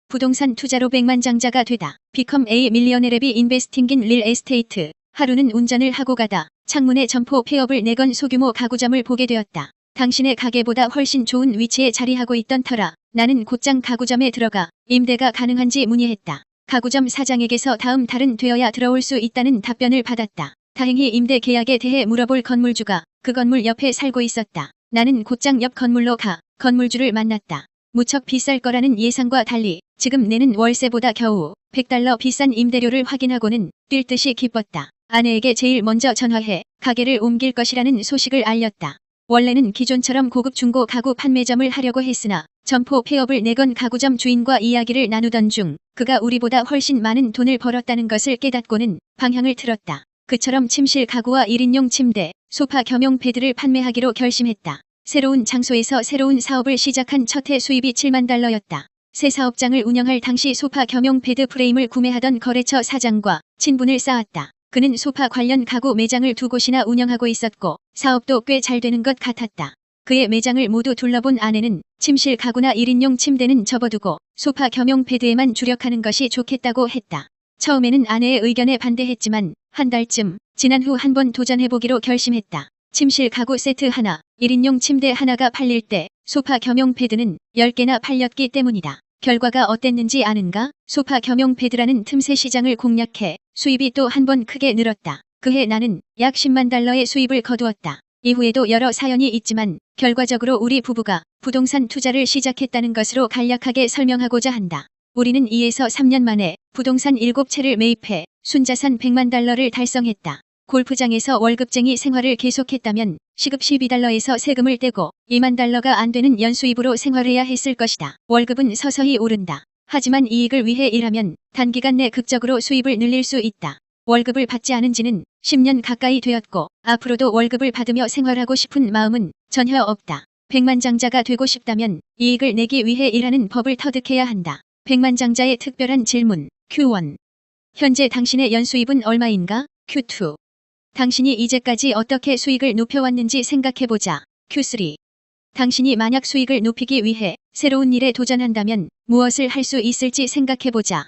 부동산 투자로 백만장자가 되다. Become a millionaire by investing in real estate. 하루는 운전을 하고 가다 창문에 점포 폐업을 내건 소규모 가구점을 보게 되었다. 당신의 가게보다 훨씬 좋은 위치에 자리하고 있던 터라 나는 곧장 가구점에 들어가 임대가 가능한지 문의했다. 가구점 사장에게서 다음 달은 되어야 들어올 수 있다는 답변을 받았다. 다행히 임대 계약에 대해 물어볼 건물주가 그 건물 옆에 살고 있었다. 나는 곧장 옆 건물로 가 건물주를 만났다. 무척 비쌀 거라는 예상과 달리 지금 내는 월세보다 겨우 100달러 비싼 임대료를 확인하고는 뛸 듯이 기뻤다. 아내에게 제일 먼저 전화해 가게를 옮길 것이라는 소식을 알렸다. 원래는 기존처럼 고급 중고 가구 판매점을 하려고 했으나 점포 폐업을 내건 가구점 주인과 이야기를 나누던 중 그가 우리보다 훨씬 많은 돈을 벌었다는 것을 깨닫고는 방향을 틀었다. 그처럼 침실 가구와 1인용 침대, 소파 겸용 베드를 판매하기로 결심했다. 새로운 장소에서 새로운 사업을 시작한 첫 해 수입이 7만 달러였다. 새 사업장을 운영할 당시 소파 겸용 베드 프레임을 구매하던 거래처 사장과 친분을 쌓았다. 그는 소파 관련 가구 매장을 2곳이나 운영하고 있었고 사업도 꽤 잘 되는 것 같았다. 그의 매장을 모두 둘러본 아내는 침실 가구나 1인용 침대는 접어두고 소파 겸용 베드에만 주력하는 것이 좋겠다고 했다. 처음에는 아내의 의견에 반대했지만 한 달쯤 지난 후 한번 도전해보기로 결심했다. 침실 가구 세트 하나, 1인용 침대 하나가 팔릴 때 소파 겸용 베드는 10개나 팔렸기 때문이다. 결과가 어땠는지 아는가? 소파 겸용 베드라는 틈새 시장을 공략해 수입이 또 한 번 크게 늘었다. 그해 나는 약 10만 달러의 수입을 거두었다. 이후에도 여러 사연이 있지만 결과적으로 우리 부부가 부동산 투자를 시작했다는 것으로 간략하게 설명하고자 한다. 우리는 2에서 3년 만에 부동산 7채를 매입해 순자산 100만 달러를 달성했다. 골프장에서 월급쟁이 생활을 계속했다면 시급 12달러에서 세금을 떼고 2만 달러가 안 되는 연수입으로 생활해야 했을 것이다. 월급은 서서히 오른다. 하지만 이익을 위해 일하면 단기간 내 극적으로 수입을 늘릴 수 있다. 월급을 받지 않은 지는 10년 가까이 되었고 앞으로도 월급을 받으며 생활하고 싶은 마음은 전혀 없다. 백만장자가 되고 싶다면 이익을 내기 위해 일하는 법을 터득해야 한다. 백만장자의 특별한 질문. Q1. 현재 당신의 연수입은 얼마인가? Q2. 당신이 이제까지 어떻게 수익을 높여왔는지 생각해보자. Q3. 당신이 만약 수익을 높이기 위해 새로운 일에 도전한다면 무엇을 할 수 있을지 생각해보자.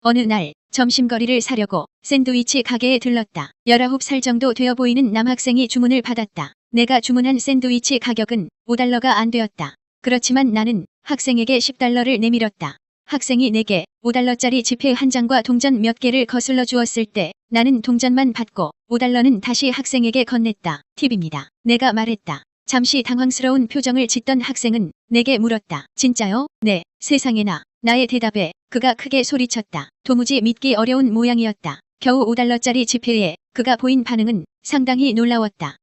어느 날 점심거리를 사려고 샌드위치 가게에 들렀다. 19살 정도 되어 보이는 남학생이 주문을 받았다. 내가 주문한 샌드위치 가격은 $5가 안 되었다. 그렇지만 나는 학생에게 $10를 내밀었다. 학생이 내게 $5짜리 지폐 한 장과 동전 몇 개를 거슬러 주었을 때 나는 동전만 받고 $5는 다시 학생에게 건넸다. 팁입니다. 내가 말했다. 잠시 당황스러운 표정을 짓던 학생은 내게 물었다. 진짜요? 네. 세상에나. 나의 대답에 그가 크게 소리쳤다. 도무지 믿기 어려운 모양이었다. 겨우 $5짜리 지폐에 그가 보인 반응은 상당히 놀라웠다.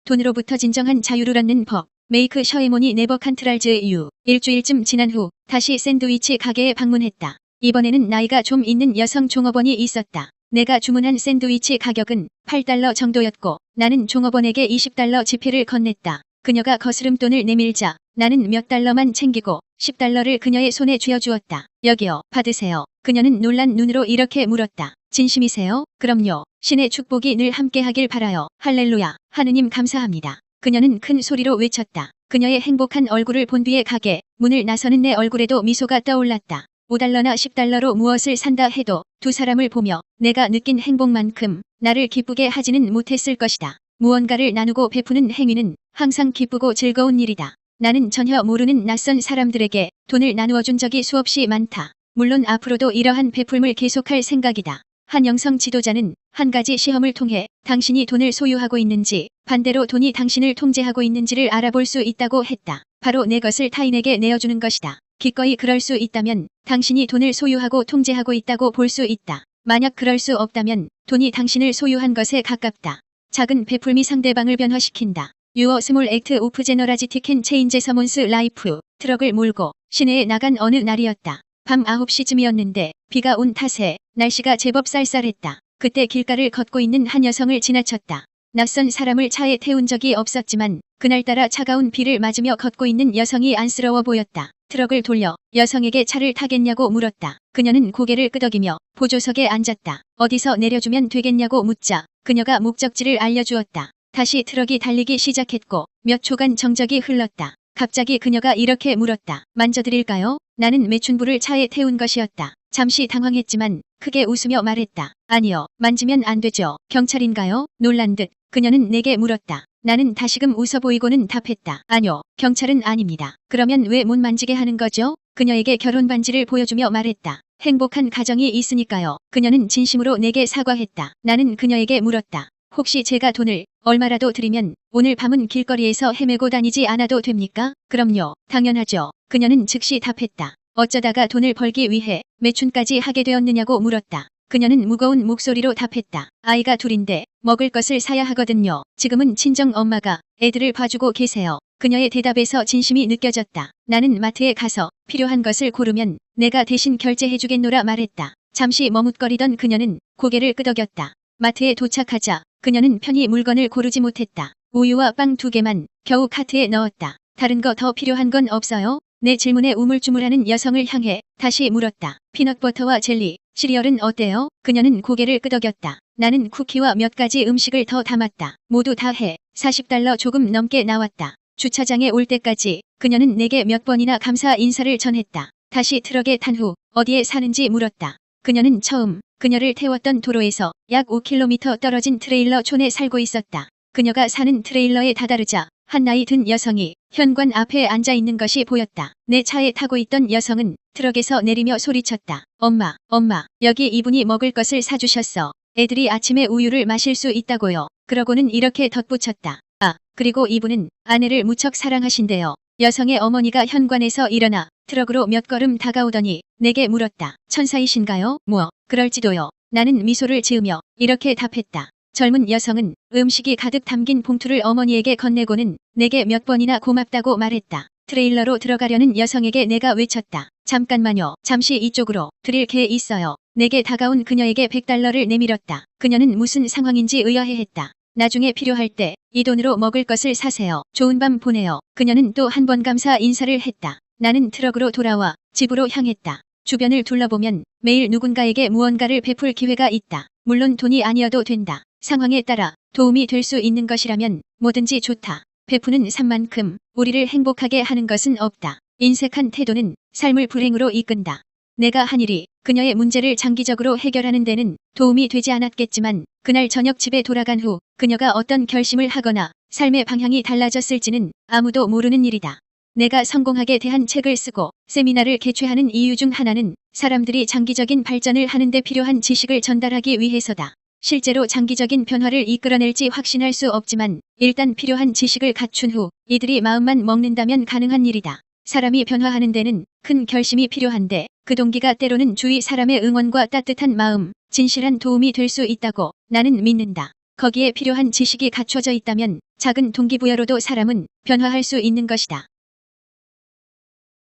돈으로부터 진정한 자유를 얻는 법. 메이크 셔에모니 네버 컨트롤즈 유. 일주일쯤 지난 후 다시 샌드위치 가게에 방문했다. 이번에는 나이가 좀 있는 여성 종업원이 있었다. 내가 주문한 샌드위치 가격은 $8 정도였고 나는 종업원에게 $20 지폐를 건넸다. 그녀가 거스름돈을 내밀자 나는 몇 달러만 챙기고 $10를 그녀의 손에 쥐어주었다. 여기요, 받으세요. 그녀는 놀란 눈으로 이렇게 물었다. 진심이세요? 그럼요. 신의 축복이 늘 함께하길 바라요. 할렐루야. 하느님 감사합니다. 그녀는 큰 소리로 외쳤다. 그녀의 행복한 얼굴을 본 뒤에 가게 문을 나서는 내 얼굴에도 미소가 떠올랐다. $5나 $10로 무엇을 산다 해도 두 사람을 보며 내가 느낀 행복만큼 나를 기쁘게 하지는 못했을 것이다. 무언가를 나누고 베푸는 행위는 항상 기쁘고 즐거운 일이다. 나는 전혀 모르는 낯선 사람들에게 돈을 나누어 준 적이 수없이 많다. 물론 앞으로도 이러한 베풀물 계속할 생각이다. 한 영성 지도자는 한 가지 시험을 통해 당신이 돈을 소유하고 있는지 반대로 돈이 당신을 통제하고 있는지를 알아볼 수 있다고 했다. 바로 내 것을 타인에게 내어주는 것이다. 기꺼이 그럴 수 있다면 당신이 돈을 소유하고 통제하고 있다고 볼 수 있다. 만약 그럴 수 없다면 돈이 당신을 소유한 것에 가깝다. 작은 베풀미 상대방을 변화시킨다. Your small act of generosity can change someone's life. 트럭을 몰고 시내에 나간 어느 날이었다. 밤 9시쯤이었는데 비가 온 탓에 날씨가 제법 쌀쌀했다. 그때 길가를 걷고 있는 한 여성을 지나쳤다. 낯선 사람을 차에 태운 적이 없었지만 그날따라 차가운 비를 맞으며 걷고 있는 여성이 안쓰러워 보였다. 트럭을 돌려 여성에게 차를 타겠냐고 물었다. 그녀는 고개를 끄덕이며 보조석에 앉았다. 어디서 내려주면 되겠냐고 묻자 그녀가 목적지를 알려주었다. 다시 트럭이 달리기 시작했고 몇 초간 정적이 흘렀다. 갑자기 그녀가 이렇게 물었다. 만져드릴까요? 나는 매춘부를 차에 태운 것이었다. 잠시 당황했지만 크게 웃으며 말했다. 아니요, 만지면 안 되죠. 경찰인가요? 놀란 듯 그녀는 내게 물었다. 나는 다시금 웃어 보이고는 답했다. 아니요, 경찰은 아닙니다. 그러면 왜 못 만지게 하는 거죠? 그녀에게 결혼 반지를 보여주며 말했다. 행복한 가정이 있으니까요. 그녀는 진심으로 내게 사과했다. 나는 그녀에게 물었다. 혹시 제가 돈을 얼마라도 드리면 오늘 밤은 길거리에서 헤매고 다니지 않아도 됩니까? 그럼요. 당연하죠. 그녀는 즉시 답했다. 어쩌다가 돈을 벌기 위해 매춘까지 하게 되었느냐고 물었다. 그녀는 무거운 목소리로 답했다. 아이가 둘인데 먹을 것을 사야 하거든요. 지금은 친정 엄마가 애들을 봐주고 계세요. 그녀의 대답에서 진심이 느껴졌다. 나는 마트에 가서 필요한 것을 고르면 내가 대신 결제해주겠노라 말했다. 잠시 머뭇거리던 그녀는 고개를 끄덕였다. 마트에 도착하자 그녀는 편히 물건을 고르지 못했다. 우유와 빵 2개만 겨우 카트에 넣었다. 다른 거 더 필요한 건 없어요? 내 질문에 우물쭈물하는 여성을 향해 다시 물었다. 피넛버터와 젤리, 시리얼은 어때요? 그녀는 고개를 끄덕였다. 나는 쿠키와 몇 가지 음식을 더 담았다. 모두 다 해 $40 조금 넘게 나왔다. 주차장에 올 때까지 그녀는 내게 몇 번이나 감사 인사를 전했다. 다시 트럭에 탄 후 어디에 사는지 물었다. 그녀는 처음 그녀를 태웠던 도로에서 약 5km 떨어진 트레일러촌에 살고 있었다. 그녀가 사는 트레일러에 다다르자 한 나이 든 여성이 현관 앞에 앉아 있는 것이 보였다. 내 차에 타고 있던 여성은 트럭에서 내리며 소리쳤다. 엄마, 여기 이분이 먹을 것을 사주셨어. 애들이 아침에 우유를 마실 수 있다고요. 그러고는 이렇게 덧붙였다. 아, 그리고 이분은 아내를 무척 사랑하신대요. 여성의 어머니가 현관에서 일어나 트럭으로 몇 걸음 다가오더니 내게 물었다. 천사이신가요? 뭐, 그럴지도요. 나는 미소를 지으며 이렇게 답했다. 젊은 여성은 음식이 가득 담긴 봉투를 어머니에게 건네고는 내게 몇 번이나 고맙다고 말했다. 트레일러로 들어가려는 여성에게 내가 외쳤다. 잠깐만요. 잠시 이쪽으로 드릴 게 있어요. 내게 다가온 그녀에게 $100를 내밀었다. 그녀는 무슨 상황인지 의아해했다. 나중에 필요할 때 이 돈으로 먹을 것을 사세요. 좋은 밤 보내요. 그녀는 또 한 번 감사 인사를 했다. 나는 트럭으로 돌아와 집으로 향했다. 주변을 둘러보면 매일 누군가에게 무언가를 베풀 기회가 있다. 물론 돈이 아니어도 된다. 상황에 따라 도움이 될 수 있는 것이라면 뭐든지 좋다. 베푸는 삶만큼 우리를 행복하게 하는 것은 없다. 인색한 태도는 삶을 불행으로 이끈다. 내가 한 일이 그녀의 문제를 장기적으로 해결하는 데는 도움이 되지 않았겠지만 그날 저녁 집에 돌아간 후 그녀가 어떤 결심을 하거나 삶의 방향이 달라졌을지는 아무도 모르는 일이다. 내가 성공하게 대한 책을 쓰고 세미나를 개최하는 이유 중 하나는 사람들이 장기적인 발전을 하는 데 필요한 지식을 전달하기 위해서다. 실제로 장기적인 변화를 이끌어낼지 확신할 수 없지만 일단 필요한 지식을 갖춘 후 이들이 마음만 먹는다면 가능한 일이다. 사람이 변화하는 데는 큰 결심이 필요한데 그 동기가 때로는 주위 사람의 응원과 따뜻한 마음, 진실한 도움이 될 수 있다고 나는 믿는다. 거기에 필요한 지식이 갖춰져 있다면 작은 동기부여로도 사람은 변화할 수 있는 것이다.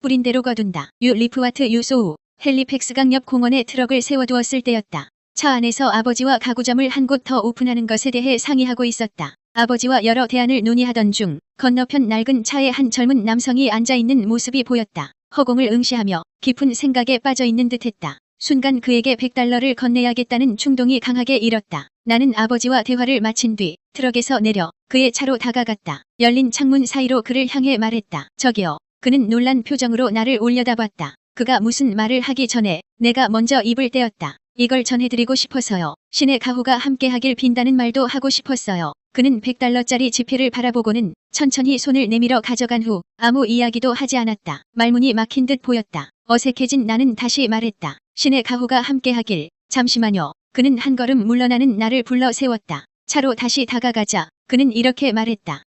뿌린 대로 거둔다. 유 리프와트 유소우 헬리팩스강 옆 공원에 트럭을 세워두었을 때였다. 차 안에서 아버지와 가구점을 한 곳 더 오픈하는 것에 대해 상의하고 있었다. 아버지와 여러 대안을 논의하던 중 건너편 낡은 차에 한 젊은 남성이 앉아있는 모습이 보였다. 허공을 응시하며 깊은 생각에 빠져있는 듯했다. 순간 그에게 $100를 건네야겠다는 충동이 강하게 일었다. 나는 아버지와 대화를 마친 뒤 트럭에서 내려 그의 차로 다가갔다. 열린 창문 사이로 그를 향해 말했다. 저기요. 그는 놀란 표정으로 나를 올려다봤다. 그가 무슨 말을 하기 전에 내가 먼저 입을 떼었다. 이걸 전해드리고 싶어서요. 신의 가호가 함께하길 빈다는 말도 하고 싶었어요. 그는 $100짜리 지폐를 바라보고는 천천히 손을 내밀어 가져간 후 아무 이야기도 하지 않았다. 말문이 막힌 듯 보였다. 어색해진 나는 다시 말했다. 신의 가호가 함께하길. 잠시만요. 그는 한 걸음 물러나는 나를 불러 세웠다. 차로 다시 다가가자 그는 이렇게 말했다.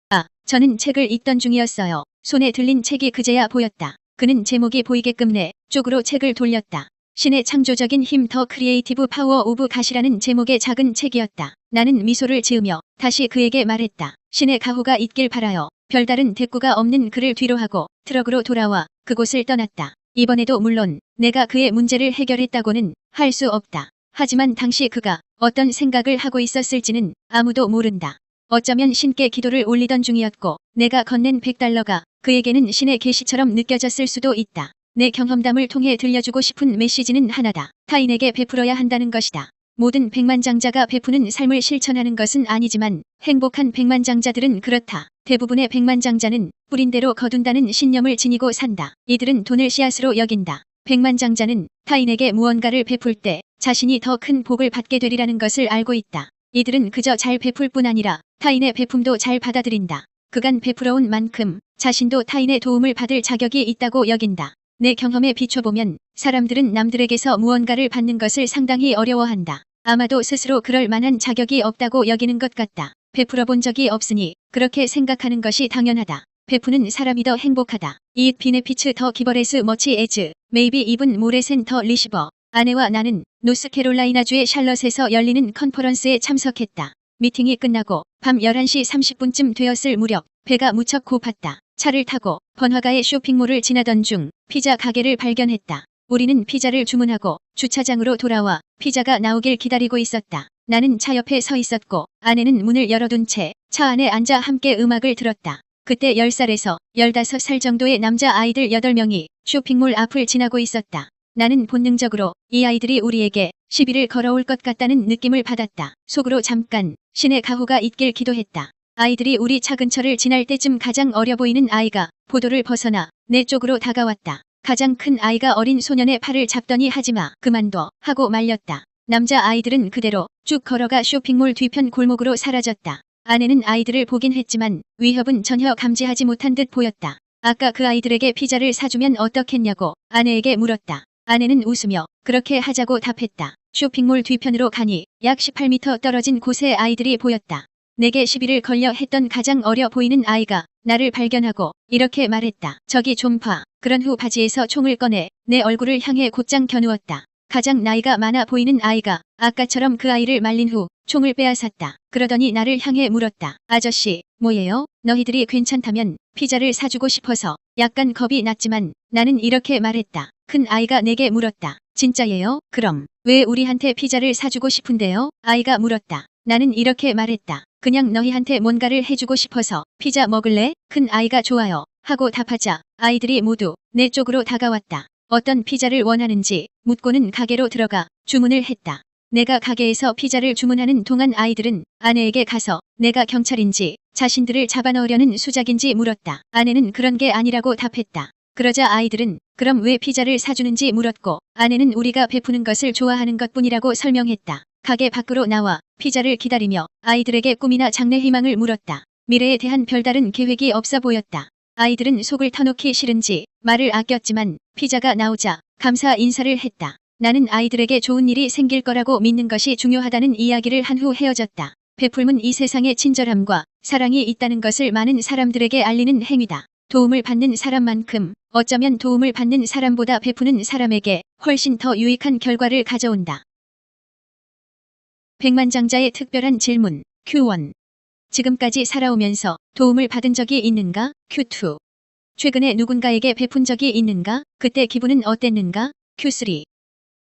저는 책을 읽던 중이었어요. 손에 들린 책이 그제야 보였다. 그는 제목이 보이게끔 내 쪽으로 책을 돌렸다. 신의 창조적인 힘 더 크리에이티브 파워 오브 갓이라는 제목의 작은 책이었다. 나는 미소를 지으며 다시 그에게 말했다. 신의 가호가 있길 바라요. 별다른 대꾸가 없는 그를 뒤로하고 트럭으로 돌아와 그곳을 떠났다. 이번에도 물론 내가 그의 문제를 해결했다고는 할 수 없다. 하지만 당시 그가 어떤 생각을 하고 있었을지는 아무도 모른다. 어쩌면 신께 기도를 올리던 중이었고 내가 건넨 $100가 그에게는 신의 계시처럼 느껴졌을 수도 있다. 내 경험담을 통해 들려주고 싶은 메시지는 하나다. 타인에게 베풀어야 한다는 것이다. 모든 백만장자가 베푸는 삶을 실천하는 것은 아니지만 행복한 백만장자들은 그렇다. 대부분의 백만장자는 뿌린 대로 거둔다는 신념을 지니고 산다. 이들은 돈을 씨앗으로 여긴다. 백만장자는 타인에게 무언가를 베풀 때 자신이 더 큰 복을 받게 되리라는 것을 알고 있다. 이들은 그저 잘 베풀 뿐 아니라 타인의 베품도 잘 받아들인다. 그간 베풀어온 만큼 자신도 타인의 도움을 받을 자격이 있다고 여긴다. 내 경험에 비춰보면 사람들은 남들에게서 무언가를 받는 것을 상당히 어려워한다. 아마도 스스로 그럴 만한 자격이 없다고 여기는 것 같다. 베풀어 본 적이 없으니 그렇게 생각하는 것이 당연하다. 베푸는 사람이 더 행복하다. 이익 비네피츠 더 기버레스 머치 에즈 메이비 이븐 모레센 더 리시버 아내와 나는 노스캐롤라이나주의 샬럿에서 열리는 컨퍼런스에 참석했다. 미팅이 끝나고 밤 11시 30분쯤 되었을 무렵 배가 무척 고팠다. 차를 타고 번화가의 쇼핑몰을 지나던 중 피자 가게를 발견했다. 우리는 피자를 주문하고 주차장으로 돌아와 피자가 나오길 기다리고 있었다. 나는 차 옆에 서 있었고 아내는 문을 열어둔 채 차 안에 앉아 함께 음악을 들었다. 그때 10살에서 15살 정도의 남자 아이들 8명이 쇼핑몰 앞을 지나고 있었다. 나는 본능적으로 이 아이들이 우리에게 시비를 걸어올 것 같다는 느낌을 받았다. 속으로 잠깐 신의 가호가 있길 기도했다. 아이들이 우리 차 근처를 지날 때쯤 가장 어려 보이는 아이가 보도를 벗어나 내 쪽으로 다가왔다. 가장 큰 아이가 어린 소년의 팔을 잡더니 하지마 그만둬 하고 말렸다. 남자 아이들은 그대로 쭉 걸어가 쇼핑몰 뒤편 골목으로 사라졌다. 아내는 아이들을 보긴 했지만 위협은 전혀 감지하지 못한 듯 보였다. 아까 그 아이들에게 피자를 사주면 어떻겠냐고 아내에게 물었다. 아내는 웃으며 그렇게 하자고 답했다. 쇼핑몰 뒤편으로 가니 약 18m 떨어진 곳에 아이들이 보였다. 내게 시비를 걸려 했던 가장 어려 보이는 아이가 나를 발견하고 이렇게 말했다. 저기 좀 봐. 그런 후 바지에서 총을 꺼내 내 얼굴을 향해 곧장 겨누었다. 가장 나이가 많아 보이는 아이가 아까처럼 그 아이를 말린 후 총을 빼앗았다. 그러더니 나를 향해 물었다. 아저씨, 뭐예요? 너희들이 괜찮다면 피자를 사주고 싶어서. 약간 겁이 났지만 나는 이렇게 말했다. 큰 아이가 내게 물었다. 진짜예요? 그럼 왜 우리한테 피자를 사주고 싶은데요? 아이가 물었다. 나는 이렇게 말했다. 그냥 너희한테 뭔가를 해주고 싶어서 피자 먹을래? 큰 아이가 좋아요. 하고 답하자 아이들이 모두 내 쪽으로 다가왔다. 어떤 피자를 원하는지 묻고는 가게로 들어가 주문을 했다. 내가 가게에서 피자를 주문하는 동안 아이들은 아내에게 가서 내가 경찰인지 자신들을 잡아넣으려는 수작인지 물었다. 아내는 그런 게 아니라고 답했다. 그러자 아이들은 그럼 왜 피자를 사주는지 물었고 아내는 우리가 베푸는 것을 좋아하는 것뿐이라고 설명했다. 가게 밖으로 나와 피자를 기다리며 아이들에게 꿈이나 장래 희망을 물었다. 미래에 대한 별다른 계획이 없어 보였다. 아이들은 속을 터놓기 싫은지 말을 아꼈지만 피자가 나오자 감사 인사를 했다. 나는 아이들에게 좋은 일이 생길 거라고 믿는 것이 중요하다는 이야기를 한 후 헤어졌다. 베풀면 이 세상에 친절함과 사랑이 있다는 것을 많은 사람들에게 알리는 행위다. 도움을 받는 사람만큼 어쩌면 도움을 받는 사람보다 베푸는 사람에게 훨씬 더 유익한 결과를 가져온다. 백만장자의 특별한 질문 Q1. 지금까지 살아오면서 도움을 받은 적이 있는가? Q2. 최근에 누군가에게 베푼 적이 있는가? 그때 기분은 어땠는가? Q3.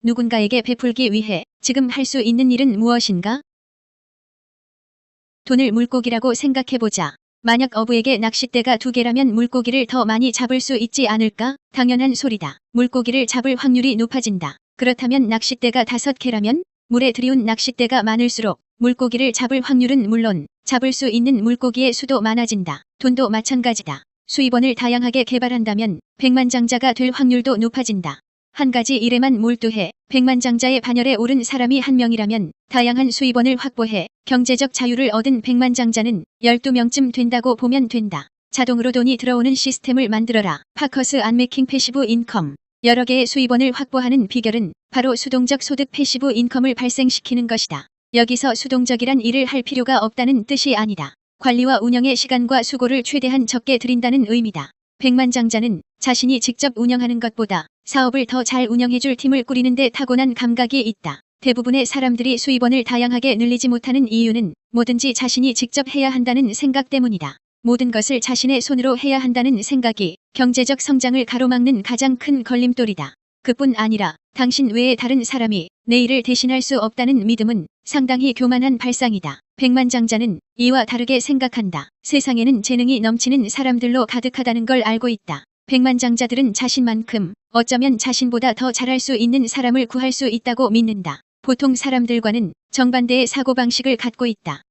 누군가에게 베풀기 위해 지금 할 수 있는 일은 무엇인가? 돈을 물고기라고 생각해보자. 만약 어부에게 낚싯대가 2개라면 물고기를 더 많이 잡을 수 있지 않을까? 당연한 소리다. 물고기를 잡을 확률이 높아진다. 그렇다면 낚싯대가 5개라면? 물에 들이운 낚싯대가 많을수록 물고기를 잡을 확률은 물론 잡을 수 있는 물고기의 수도 많아진다. 돈도 마찬가지다. 수입원을 다양하게 개발한다면 백만장자가 될 확률도 높아진다. 한 가지 일에만 몰두해 백만장자의 반열에 오른 사람이 1명이라면 다양한 수입원을 확보해 경제적 자유를 얻은 백만장자는 12명쯤 된다고 보면 된다. 자동으로 돈이 들어오는 시스템을 만들어라. 파커스 안메킹 패시브 인컴. 여러 개의 수입원을 확보하는 비결은 바로 수동적 소득 패시브 인컴을 발생시키는 것이다. 여기서 수동적이란 일을 할 필요가 없다는 뜻이 아니다. 관리와 운영의 시간과 수고를 최대한 적게 들인다는 의미다. 백만장자는 자신이 직접 운영하는 것보다 사업을 더 잘 운영해줄 팀을 꾸리는 데 타고난 감각이 있다. 대부분의 사람들이 수입원을 다양하게 늘리지 못하는 이유는 뭐든지 자신이 직접 해야 한다는 생각 때문이다. 모든 것을 자신의 손으로 해야 한다는 생각이 경제적 성장을 가로막는 가장 큰 걸림돌이다. 그뿐 아니라 당신 외에 다른 사람이 내 일을 대신할 수 없다는 믿음은 상당히 교만한 발상이다. 백만장자는 이와 다르게 생각한다. 세상에는 재능이 넘치는 사람들로 가득하다는 걸 알고 있다. 백만장자들은 자신만큼 어쩌면 자신보다 더 잘할 수 있는 사람을 구할 수 있다고 믿는다. 보통 사람들과는 정반대의 사고방식을 갖고 있다.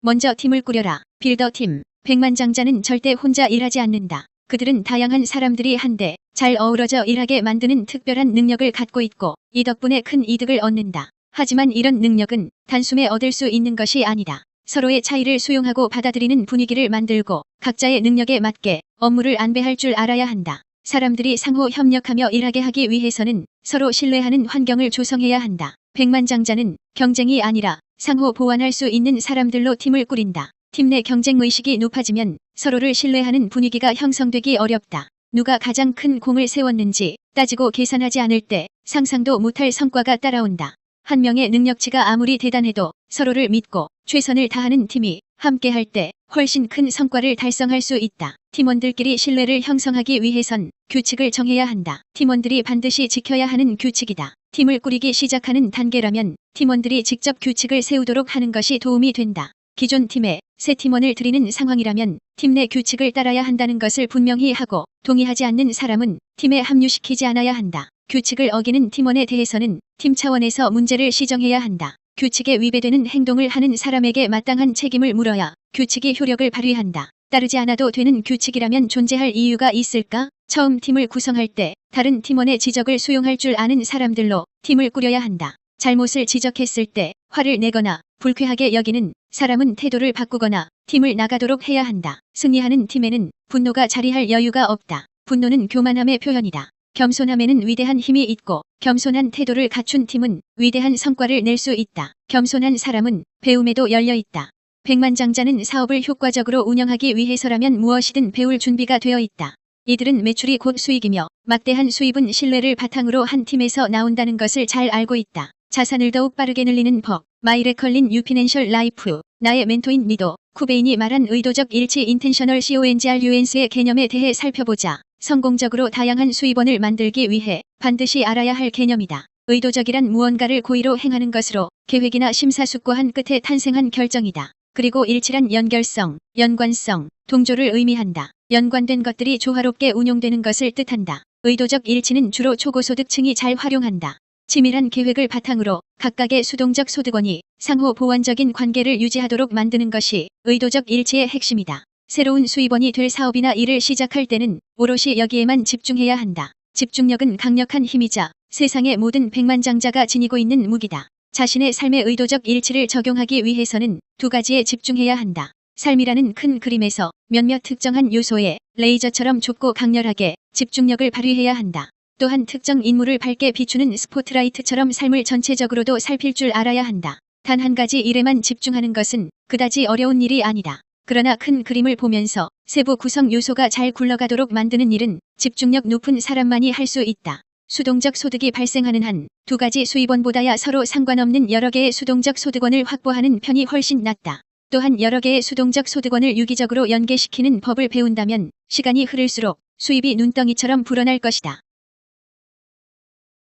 먼저 팀을 꾸려라. 빌더팀. 백만장자는 절대 혼자 일하지 않는다. 그들은 다양한 사람들이 한데 잘 어우러져 일하게 만드는 특별한 능력을 갖고 있고 이 덕분에 큰 이득을 얻는다. 하지만 이런 능력은 단숨에 얻을 수 있는 것이 아니다. 서로의 차이를 수용하고 받아들이는 분위기를 만들고 각자의 능력에 맞게 업무를 안배할 줄 알아야 한다. 사람들이 상호 협력하며 일하게 하기 위해서는 서로 신뢰하는 환경을 조성해야 한다. 백만장자는 경쟁이 아니라 상호 보완할 수 있는 사람들로 팀을 꾸린다. 팀 내 경쟁의식이 높아지면 서로를 신뢰하는 분위기가 형성되기 어렵다. 누가 가장 큰 공을 세웠는지 따지고 계산하지 않을 때 상상도 못할 성과가 따라온다. 한 명의 능력치가 아무리 대단해도 서로를 믿고 최선을 다하는 팀이 함께할 때 훨씬 큰 성과를 달성할 수 있다. 팀원들끼리 신뢰를 형성하기 위해선 규칙을 정해야 한다. 팀원들이 반드시 지켜야 하는 규칙이다. 팀을 꾸리기 시작하는 단계라면 팀원들이 직접 규칙을 세우도록 하는 것이 도움이 된다. 기존 팀에 새 팀원을 들이는 상황이라면 팀 내 규칙을 따라야 한다는 것을 분명히 하고 동의하지 않는 사람은 팀에 합류시키지 않아야 한다. 규칙을 어기는 팀원에 대해서는 팀 차원에서 문제를 시정해야 한다. 규칙에 위배되는 행동을 하는 사람에게 마땅한 책임을 물어야 규칙이 효력을 발휘한다. 따르지 않아도 되는 규칙이라면 존재할 이유가 있을까? 처음 팀을 구성할 때 다른 팀원의 지적을 수용할 줄 아는 사람들로 팀을 꾸려야 한다. 잘못을 지적했을 때 화를 내거나 불쾌하게 여기는 사람은 태도를 바꾸거나 팀을 나가도록 해야 한다. 승리하는 팀에는 분노가 자리할 여유가 없다. 분노는 교만함의 표현이다. 겸손함에는 위대한 힘이 있고 겸손한 태도를 갖춘 팀은 위대한 성과를 낼 수 있다. 겸손한 사람은 배움에도 열려 있다. 백만장자는 사업을 효과적으로 운영하기 위해서라면 무엇이든 배울 준비가 되어 있다. 이들은 매출이 곧 수익이며 막대한 수입은 신뢰를 바탕으로 한 팀에서 나온다는 것을 잘 알고 있다. 자산을 더욱 빠르게 늘리는 법. 마이레컬린 유피낸셜 라이프. 나의 멘토인 니도 쿠베인이 말한 의도적 일치 인텐셔널 CONGRUNS의 개념에 대해 살펴보자. 성공적으로 다양한 수입원을 만들기 위해 반드시 알아야 할 개념이다. 의도적이란 무언가를 고의로 행하는 것으로 계획이나 심사숙고한 끝에 탄생한 결정이다. 그리고 일치란 연결성, 연관성, 동조를 의미한다. 연관된 것들이 조화롭게 운용되는 것을 뜻한다. 의도적 일치는 주로 초고소득층이 잘 활용한다. 치밀한 계획을 바탕으로 각각의 수동적 소득원이 상호 보완적인 관계를 유지하도록 만드는 것이 의도적 일치의 핵심이다. 새로운 수입원이 될 사업이나 일을 시작할 때는 오롯이 여기에만 집중해야 한다. 집중력은 강력한 힘이자 세상의 모든 백만장자가 지니고 있는 무기다. 자신의 삶의 의도적 일치를 적용하기 위해서는 두 가지에 집중해야 한다. 삶이라는 큰 그림에서 몇몇 특정한 요소에 레이저처럼 좁고 강렬하게 집중력을 발휘해야 한다. 또한 특정 인물을 밝게 비추는 스포트라이트처럼 삶을 전체적으로도 살필 줄 알아야 한다. 단 한 가지 일에만 집중하는 것은 그다지 어려운 일이 아니다. 그러나 큰 그림을 보면서 세부 구성 요소가 잘 굴러가도록 만드는 일은 집중력 높은 사람만이 할 수 있다. 수동적 소득이 발생하는 한 두 가지 수입원보다야 서로 상관없는 여러 개의 수동적 소득원을 확보하는 편이 훨씬 낫다. 또한 여러 개의 수동적 소득원을 유기적으로 연계시키는 법을 배운다면 시간이 흐를수록 수입이 눈덩이처럼 불어날 것이다.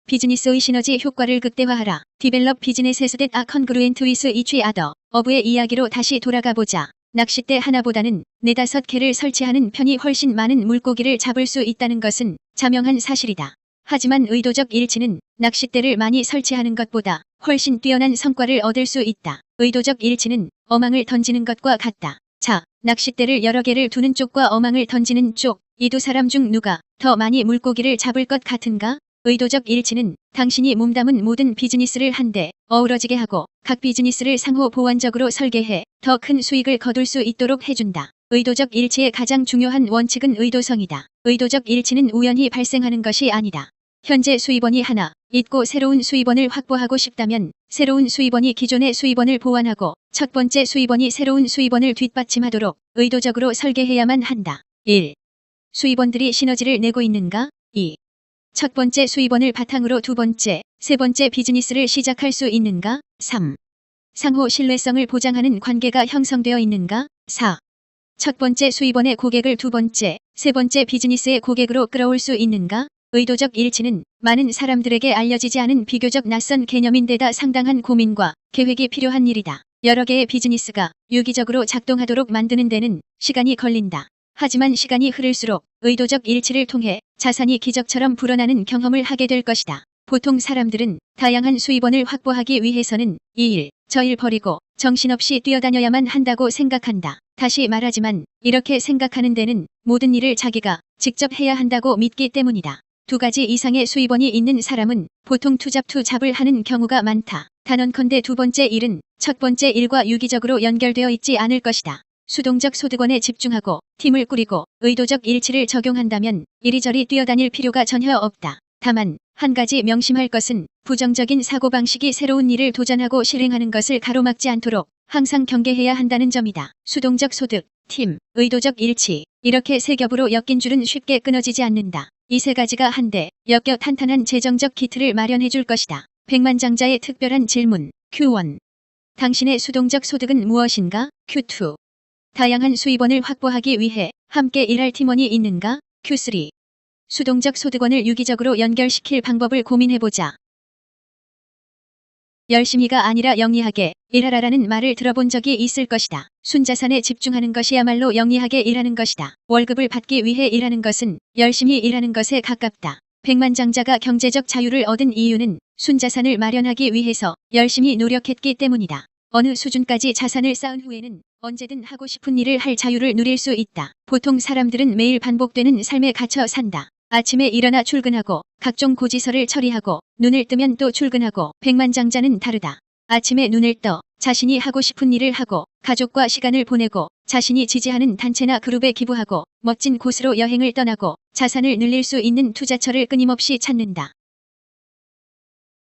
비즈니스의 시너지 효과를 극대화하라. 디벨롭 비즈니스에서 that are congruent with each other. 어부의 이야기로 다시 돌아가 보자. 낚싯대 하나보다는 4~5개를 설치하는 편이 훨씬 많은 물고기를 잡을 수 있다는 것은 자명한 사실이다. 하지만 의도적 일치는 낚싯대를 많이 설치하는 것보다 훨씬 뛰어난 성과를 얻을 수 있다. 의도적 일치는 어망을 던지는 것과 같다. 자, 낚싯대를 여러 개를 두는 쪽과 어망을 던지는 쪽, 이 두 사람 중 누가 더 많이 물고기를 잡을 것 같은가? 의도적 일치는 당신이 몸담은 모든 비즈니스를 한데 어우러지게 하고 각 비즈니스를 상호 보완적으로 설계해 더 큰 수익을 거둘 수 있도록 해준다. 의도적 일치의 가장 중요한 원칙은 의도성이다. 의도적 일치는 우연히 발생하는 것이 아니다. 현재 수입원이 하나 있고 새로운 수입원을 확보하고 싶다면 새로운 수입원이 기존의 수입원을 보완하고 첫 번째 수입원이 새로운 수입원을 뒷받침하도록 의도적으로 설계해야만 한다. 1. 수입원들이 시너지를 내고 있는가? 2. 첫 번째 수입원을 바탕으로 두 번째, 세 번째 비즈니스를 시작할 수 있는가? 3. 상호 신뢰성을 보장하는 관계가 형성되어 있는가? 4. 첫 번째 수입원의 고객을 두 번째, 세 번째 비즈니스의 고객으로 끌어올 수 있는가? 의도적 일치는 많은 사람들에게 알려지지 않은 비교적 낯선 개념인데다 상당한 고민과 계획이 필요한 일이다. 여러 개의 비즈니스가 유기적으로 작동하도록 만드는 데는 시간이 걸린다. 하지만 시간이 흐를수록 의도적 일치를 통해 자산이 기적처럼 불어나는 경험을 하게 될 것이다. 보통 사람들은 다양한 수입원을 확보하기 위해서는 이 일, 저 일 버리고 정신없이 뛰어다녀야만 한다고 생각한다. 다시 말하지만 이렇게 생각하는 데는 모든 일을 자기가 직접 해야 한다고 믿기 때문이다. 두 가지 이상의 수입원이 있는 사람은 보통 투잡을 하는 경우가 많다. 단언컨대 두 번째 일은 첫 번째 일과 유기적으로 연결되어 있지 않을 것이다. 수동적 소득원에 집중하고 팀을 꾸리고 의도적 일치를 적용한다면 이리저리 뛰어다닐 필요가 전혀 없다. 다만 한 가지 명심할 것은 부정적인 사고방식이 새로운 일을 도전하고 실행하는 것을 가로막지 않도록 항상 경계해야 한다는 점이다. 수동적 소득, 팀, 의도적 일치 이렇게 세 겹으로 엮인 줄은 쉽게 끊어지지 않는다. 이 세 가지가 한데 엮여 탄탄한 재정적 기틀을 마련해 줄 것이다. 백만장자의 특별한 질문 Q1. 당신의 수동적 소득은 무엇인가? Q2. 다양한 수입원을 확보하기 위해 함께 일할 팀원이 있는가? Q3. 수동적 소득원을 유기적으로 연결시킬 방법을 고민해보자. 열심히가 아니라 영리하게 일하라라는 말을 들어본 적이 있을 것이다. 순자산에 집중하는 것이야말로 영리하게 일하는 것이다. 월급을 받기 위해 일하는 것은 열심히 일하는 것에 가깝다. 백만장자가 경제적 자유를 얻은 이유는 순자산을 마련하기 위해서 열심히 노력했기 때문이다. 어느 수준까지 자산을 쌓은 후에는 언제든 하고 싶은 일을 할 자유를 누릴 수 있다. 보통 사람들은 매일 반복되는 삶에 갇혀 산다. 아침에 일어나 출근하고 각종 고지서를 처리하고 눈을 뜨면 또 출근하고 백만장자는 다르다. 아침에 눈을 떠 자신이 하고 싶은 일을 하고 가족과 시간을 보내고 자신이 지지하는 단체나 그룹에 기부하고 멋진 곳으로 여행을 떠나고 자산을 늘릴 수 있는 투자처를 끊임없이 찾는다.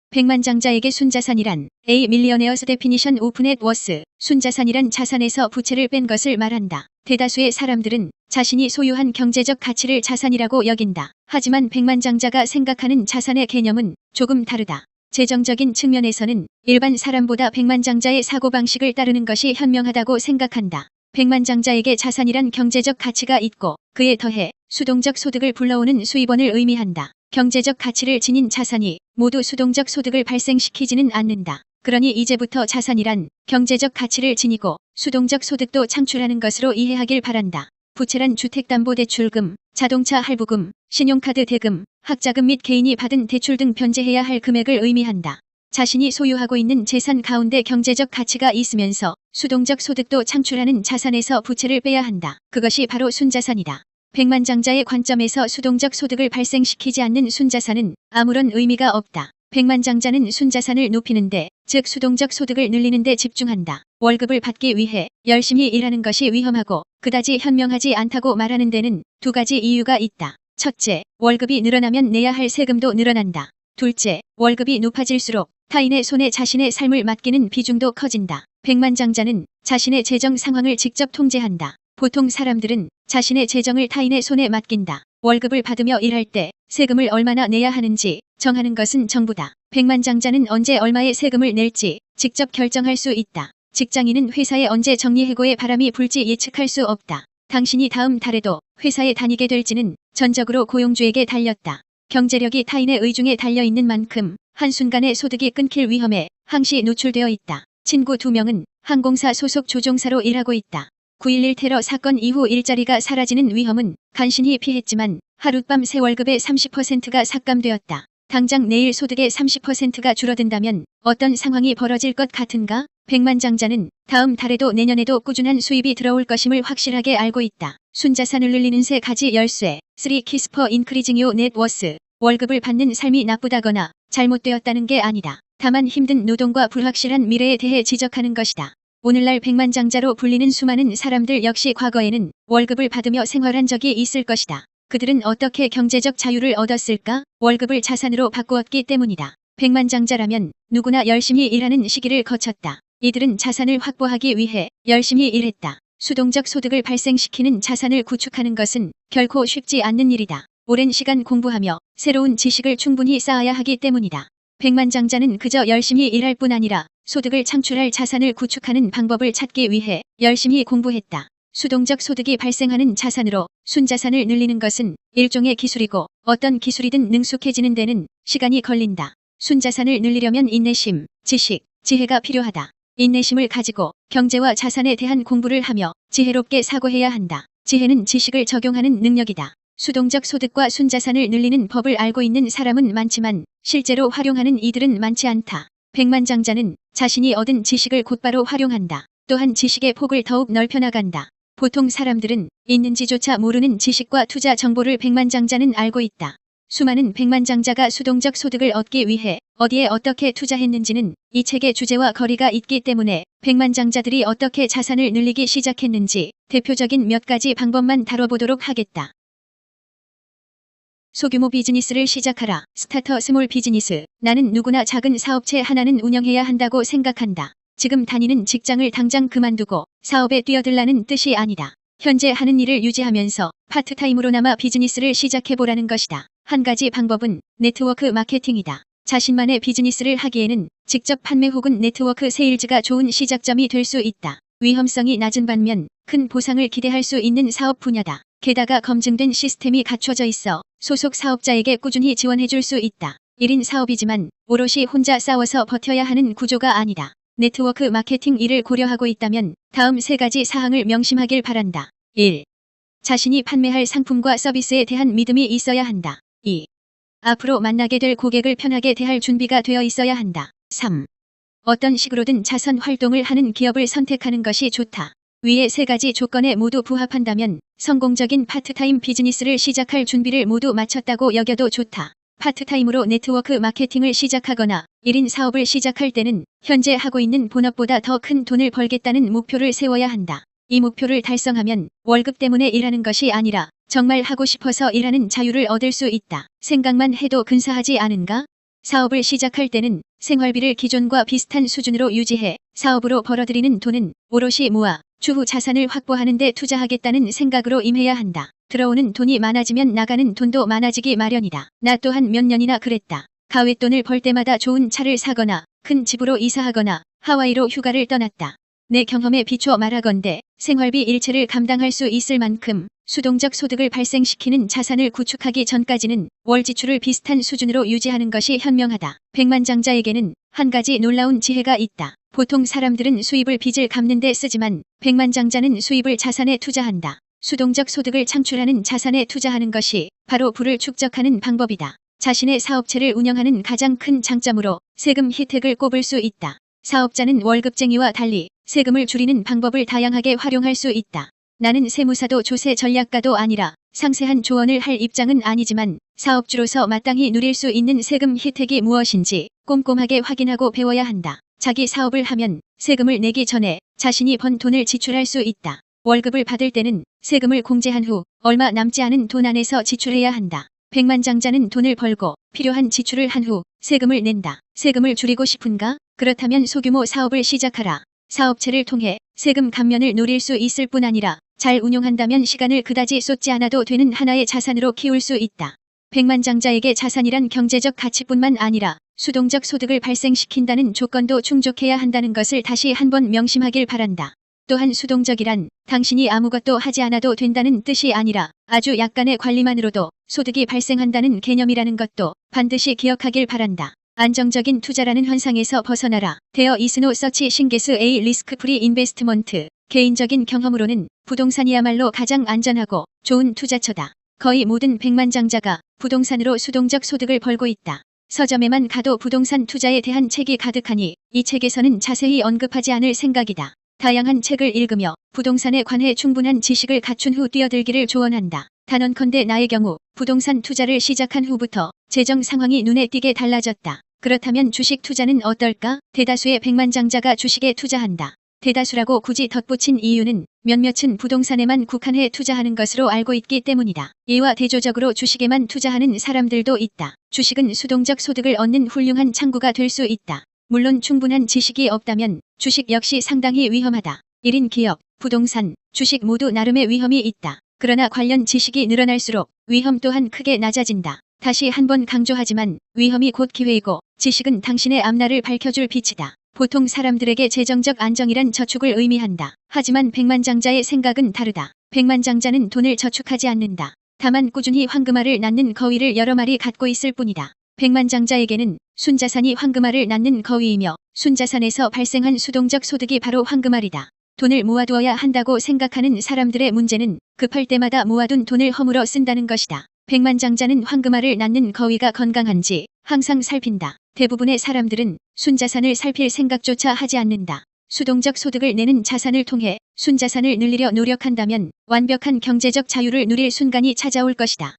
백만장자에게 순자산이란 A Millionaire's Definition of Net Worth. 순자산이란 자산에서 부채를 뺀 것을 말한다. 대다수의 사람들은 자신이 소유한 경제적 가치를 자산이라고 여긴다. 하지만 백만장자가 생각하는 자산의 개념은 조금 다르다. 재정적인 측면에서는 일반 사람보다 백만장자의 사고방식을 따르는 것이 현명하다고 생각한다. 백만장자에게 자산이란 경제적 가치가 있고 그에 더해 수동적 소득을 불러오는 수입원을 의미한다. 경제적 가치를 지닌 자산이 모두 수동적 소득을 발생시키지는 않는다. 그러니 이제부터 자산이란 경제적 가치를 지니고 수동적 소득도 창출하는 것으로 이해하길 바란다. 부채란 주택담보대출금, 자동차 할부금, 신용카드 대금, 학자금 및 개인이 받은 대출 등 변제해야 할 금액을 의미한다. 자신이 소유하고 있는 재산 가운데 경제적 가치가 있으면서 수동적 소득도 창출하는 자산에서 부채를 빼야 한다. 그것이 바로 순자산이다. 백만장자의 관점에서 수동적 소득을 발생시키지 않는 순자산은 아무런 의미가 없다. 백만장자는 순자산을 높이는데, 즉 수동적 소득을 늘리는 데 집중한다. 월급을 받기 위해 열심히 일하는 것이 위험하고 그다지 현명하지 않다고 말하는 데는 두 가지 이유가 있다. 첫째, 월급이 늘어나면 내야 할 세금도 늘어난다. 둘째, 월급이 높아질수록 타인의 손에 자신의 삶을 맡기는 비중도 커진다. 백만장자는 자신의 재정 상황을 직접 통제한다. 보통 사람들은 자신의 재정을 타인의 손에 맡긴다. 월급을 받으며 일할 때 세금을 얼마나 내야 하는지 정하는 것은 정부다. 백만장자는 언제 얼마의 세금을 낼지 직접 결정할 수 있다. 직장인은 회사에 언제 정리해고의 바람이 불지 예측할 수 없다. 당신이 다음 달에도 회사에 다니게 될지는 전적으로 고용주에게 달렸다. 경제력이 타인의 의중에 달려있는 만큼 한순간에 소득이 끊길 위험에 항시 노출되어 있다. 친구 2명은 항공사 소속 조종사로 일하고 있다. 9.11 테러 사건 이후 일자리가 사라지는 위험은 간신히 피했지만 하룻밤 새 월급의 30%가 삭감되었다. 당장 내일 소득의 30%가 줄어든다면 어떤 상황이 벌어질 것 같은가? 백만장자는 다음 달에도 내년에도 꾸준한 수입이 들어올 것임을 확실하게 알고 있다. 순자산을 늘리는 세 가지 열쇠. 3 keys for increasing your net worth. 월급을 받는 삶이 나쁘다거나 잘못되었다는 게 아니다. 다만 힘든 노동과 불확실한 미래에 대해 지적하는 것이다. 오늘날 백만장자로 불리는 수많은 사람들 역시 과거에는 월급을 받으며 생활한 적이 있을 것이다. 그들은 어떻게 경제적 자유를 얻었을까? 월급을 자산으로 바꾸었기 때문이다. 백만장자라면 누구나 열심히 일하는 시기를 거쳤다. 이들은 자산을 확보하기 위해 열심히 일했다. 수동적 소득을 발생시키는 자산을 구축하는 것은 결코 쉽지 않는 일이다. 오랜 시간 공부하며 새로운 지식을 충분히 쌓아야 하기 때문이다. 백만장자는 그저 열심히 일할 뿐 아니라 소득을 창출할 자산을 구축하는 방법을 찾기 위해 열심히 공부했다. 수동적 소득이 발생하는 자산으로 순자산을 늘리는 것은 일종의 기술이고 어떤 기술이든 능숙해지는 데는 시간이 걸린다. 순자산을 늘리려면 인내심, 지식, 지혜가 필요하다. 인내심을 가지고 경제와 자산에 대한 공부를 하며 지혜롭게 사고해야 한다. 지혜는 지식을 적용하는 능력이다. 수동적 소득과 순자산을 늘리는 법을 알고 있는 사람은 많지만 실제로 활용하는 이들은 많지 않다. 백만장자는 자신이 얻은 지식을 곧바로 활용한다. 또한 지식의 폭을 더욱 넓혀나간다. 보통 사람들은 있는지조차 모르는 지식과 투자 정보를 백만장자는 알고 있다. 수많은 백만장자가 수동적 소득을 얻기 위해 어디에 어떻게 투자했는지는 이 책의 주제와 거리가 있기 때문에 백만장자들이 어떻게 자산을 늘리기 시작했는지 대표적인 몇 가지 방법만 다뤄보도록 하겠다. 소규모 비즈니스를 시작하라. 스타터 스몰 비즈니스. 나는 누구나 작은 사업체 하나는 운영해야 한다고 생각한다. 지금 다니는 직장을 당장 그만두고 사업에 뛰어들라는 뜻이 아니다. 현재 하는 일을 유지하면서 파트타임으로나마 비즈니스를 시작해보라는 것이다. 한 가지 방법은 네트워크 마케팅이다. 자신만의 비즈니스를 하기에는 직접 판매 혹은 네트워크 세일즈가 좋은 시작점이 될 수 있다. 위험성이 낮은 반면 큰 보상을 기대할 수 있는 사업 분야다. 게다가 검증된 시스템이 갖춰져 있어 소속 사업자에게 꾸준히 지원해줄 수 있다. 1인 사업이지만 오롯이 혼자 싸워서 버텨야 하는 구조가 아니다. 네트워크 마케팅 일을 고려하고 있다면 다음 세 가지 사항을 명심하길 바란다. 1. 자신이 판매할 상품과 서비스에 대한 믿음이 있어야 한다. 2. 앞으로 만나게 될 고객을 편하게 대할 준비가 되어 있어야 한다. 3. 어떤 식으로든 자선 활동을 하는 기업을 선택하는 것이 좋다. 위의 세 가지 조건에 모두 부합한다면 성공적인 파트타임 비즈니스를 시작할 준비를 모두 마쳤다고 여겨도 좋다. 파트타임으로 네트워크 마케팅을 시작하거나 1인 사업을 시작할 때는 현재 하고 있는 본업보다 더 큰 돈을 벌겠다는 목표를 세워야 한다. 이 목표를 달성하면 월급 때문에 일하는 것이 아니라 정말 하고 싶어서 일하는 자유를 얻을 수 있다. 생각만 해도 근사하지 않은가? 사업을 시작할 때는 생활비를 기존과 비슷한 수준으로 유지해 사업으로 벌어들이는 돈은 오롯이 모아 추후 자산을 확보하는 데 투자하겠다는 생각으로 임해야 한다. 들어오는 돈이 많아지면 나가는 돈도 많아지기 마련이다. 나 또한 몇 년이나 그랬다. 가외돈을 벌 때마다 좋은 차를 사거나 큰 집으로 이사하거나 하와이로 휴가를 떠났다. 내 경험에 비추어 말하건대 생활비 일체를 감당할 수 있을 만큼 수동적 소득을 발생시키는 자산을 구축하기 전까지는 월 지출을 비슷한 수준으로 유지하는 것이 현명하다. 백만장자에게는 한 가지 놀라운 지혜가 있다. 보통 사람들은 수입을 빚을 갚는 데 쓰지만 백만장자는 수입을 자산에 투자한다. 수동적 소득을 창출하는 자산에 투자하는 것이 바로 부를 축적하는 방법이다. 자신의 사업체를 운영하는 가장 큰 장점으로 세금 혜택을 꼽을 수 있다. 사업자는 월급쟁이와 달리 세금을 줄이는 방법을 다양하게 활용할 수 있다. 나는 세무사도 조세 전략가도 아니라 상세한 조언을 할 입장은 아니지만 사업주로서 마땅히 누릴 수 있는 세금 혜택이 무엇인지 꼼꼼하게 확인하고 배워야 한다. 자기 사업을 하면 세금을 내기 전에 자신이 번 돈을 지출할 수 있다. 월급을 받을 때는 세금을 공제한 후 얼마 남지 않은 돈 안에서 지출해야 한다. 백만장자는 돈을 벌고 필요한 지출을 한 후 세금을 낸다. 세금을 줄이고 싶은가? 그렇다면 소규모 사업을 시작하라. 사업체를 통해 세금 감면을 노릴 수 있을 뿐 아니라 잘 운용한다면 시간을 그다지 쏟지 않아도 되는 하나의 자산으로 키울 수 있다. 백만장자에게 자산이란 경제적 가치뿐만 아니라 수동적 소득을 발생시킨다는 조건도 충족해야 한다는 것을 다시 한번 명심하길 바란다. 또한 수동적이란 당신이 아무것도 하지 않아도 된다는 뜻이 아니라 아주 약간의 관리만으로도 소득이 발생한다는 개념이라는 것도 반드시 기억하길 바란다. 안정적인 투자라는 환상에서 벗어나라. 데어 이스노 서치 신게스 A 리스크 프리 인베스트먼트. 개인적인 경험으로는 부동산이야말로 가장 안전하고 좋은 투자처다. 거의 모든 백만장자가 부동산으로 수동적 소득을 벌고 있다. 서점에만 가도 부동산 투자에 대한 책이 가득하니 이 책에서는 자세히 언급하지 않을 생각이다. 다양한 책을 읽으며 부동산에 관해 충분한 지식을 갖춘 후 뛰어들기를 조언한다. 단언컨대 나의 경우 부동산 투자를 시작한 후부터 재정 상황이 눈에 띄게 달라졌다. 그렇다면 주식 투자는 어떨까? 대다수의 백만장자가 주식에 투자한다. 대다수라고 굳이 덧붙인 이유는 몇몇은 부동산에만 국한해 투자하는 것으로 알고 있기 때문이다. 이와 대조적으로 주식에만 투자하는 사람들도 있다. 주식은 수동적 소득을 얻는 훌륭한 창구가 될 수 있다. 물론 충분한 지식이 없다면 주식 역시 상당히 위험하다. 1인 기업, 부동산, 주식 모두 나름의 위험이 있다. 그러나 관련 지식이 늘어날수록 위험 또한 크게 낮아진다. 다시 한번 강조하지만 위험이 곧 기회이고 지식은 당신의 앞날을 밝혀줄 빛이다. 보통 사람들에게 재정적 안정이란 저축을 의미한다. 하지만 백만장자의 생각은 다르다. 백만장자는 돈을 저축하지 않는다. 다만 꾸준히 황금알을 낳는 거위를 여러 마리 갖고 있을 뿐이다. 백만장자에게는 순자산이 황금알을 낳는 거위이며 순자산에서 발생한 수동적 소득이 바로 황금알이다. 돈을 모아두어야 한다고 생각하는 사람들의 문제는 급할 때마다 모아둔 돈을 허물어 쓴다는 것이다. 백만장자는 황금알을 낳는 거위가 건강한지 항상 살핀다. 대부분의 사람들은 순자산을 살필 생각조차 하지 않는다. 수동적 소득을 내는 자산을 통해 순자산을 늘리려 노력한다면 완벽한 경제적 자유를 누릴 순간이 찾아올 것이다.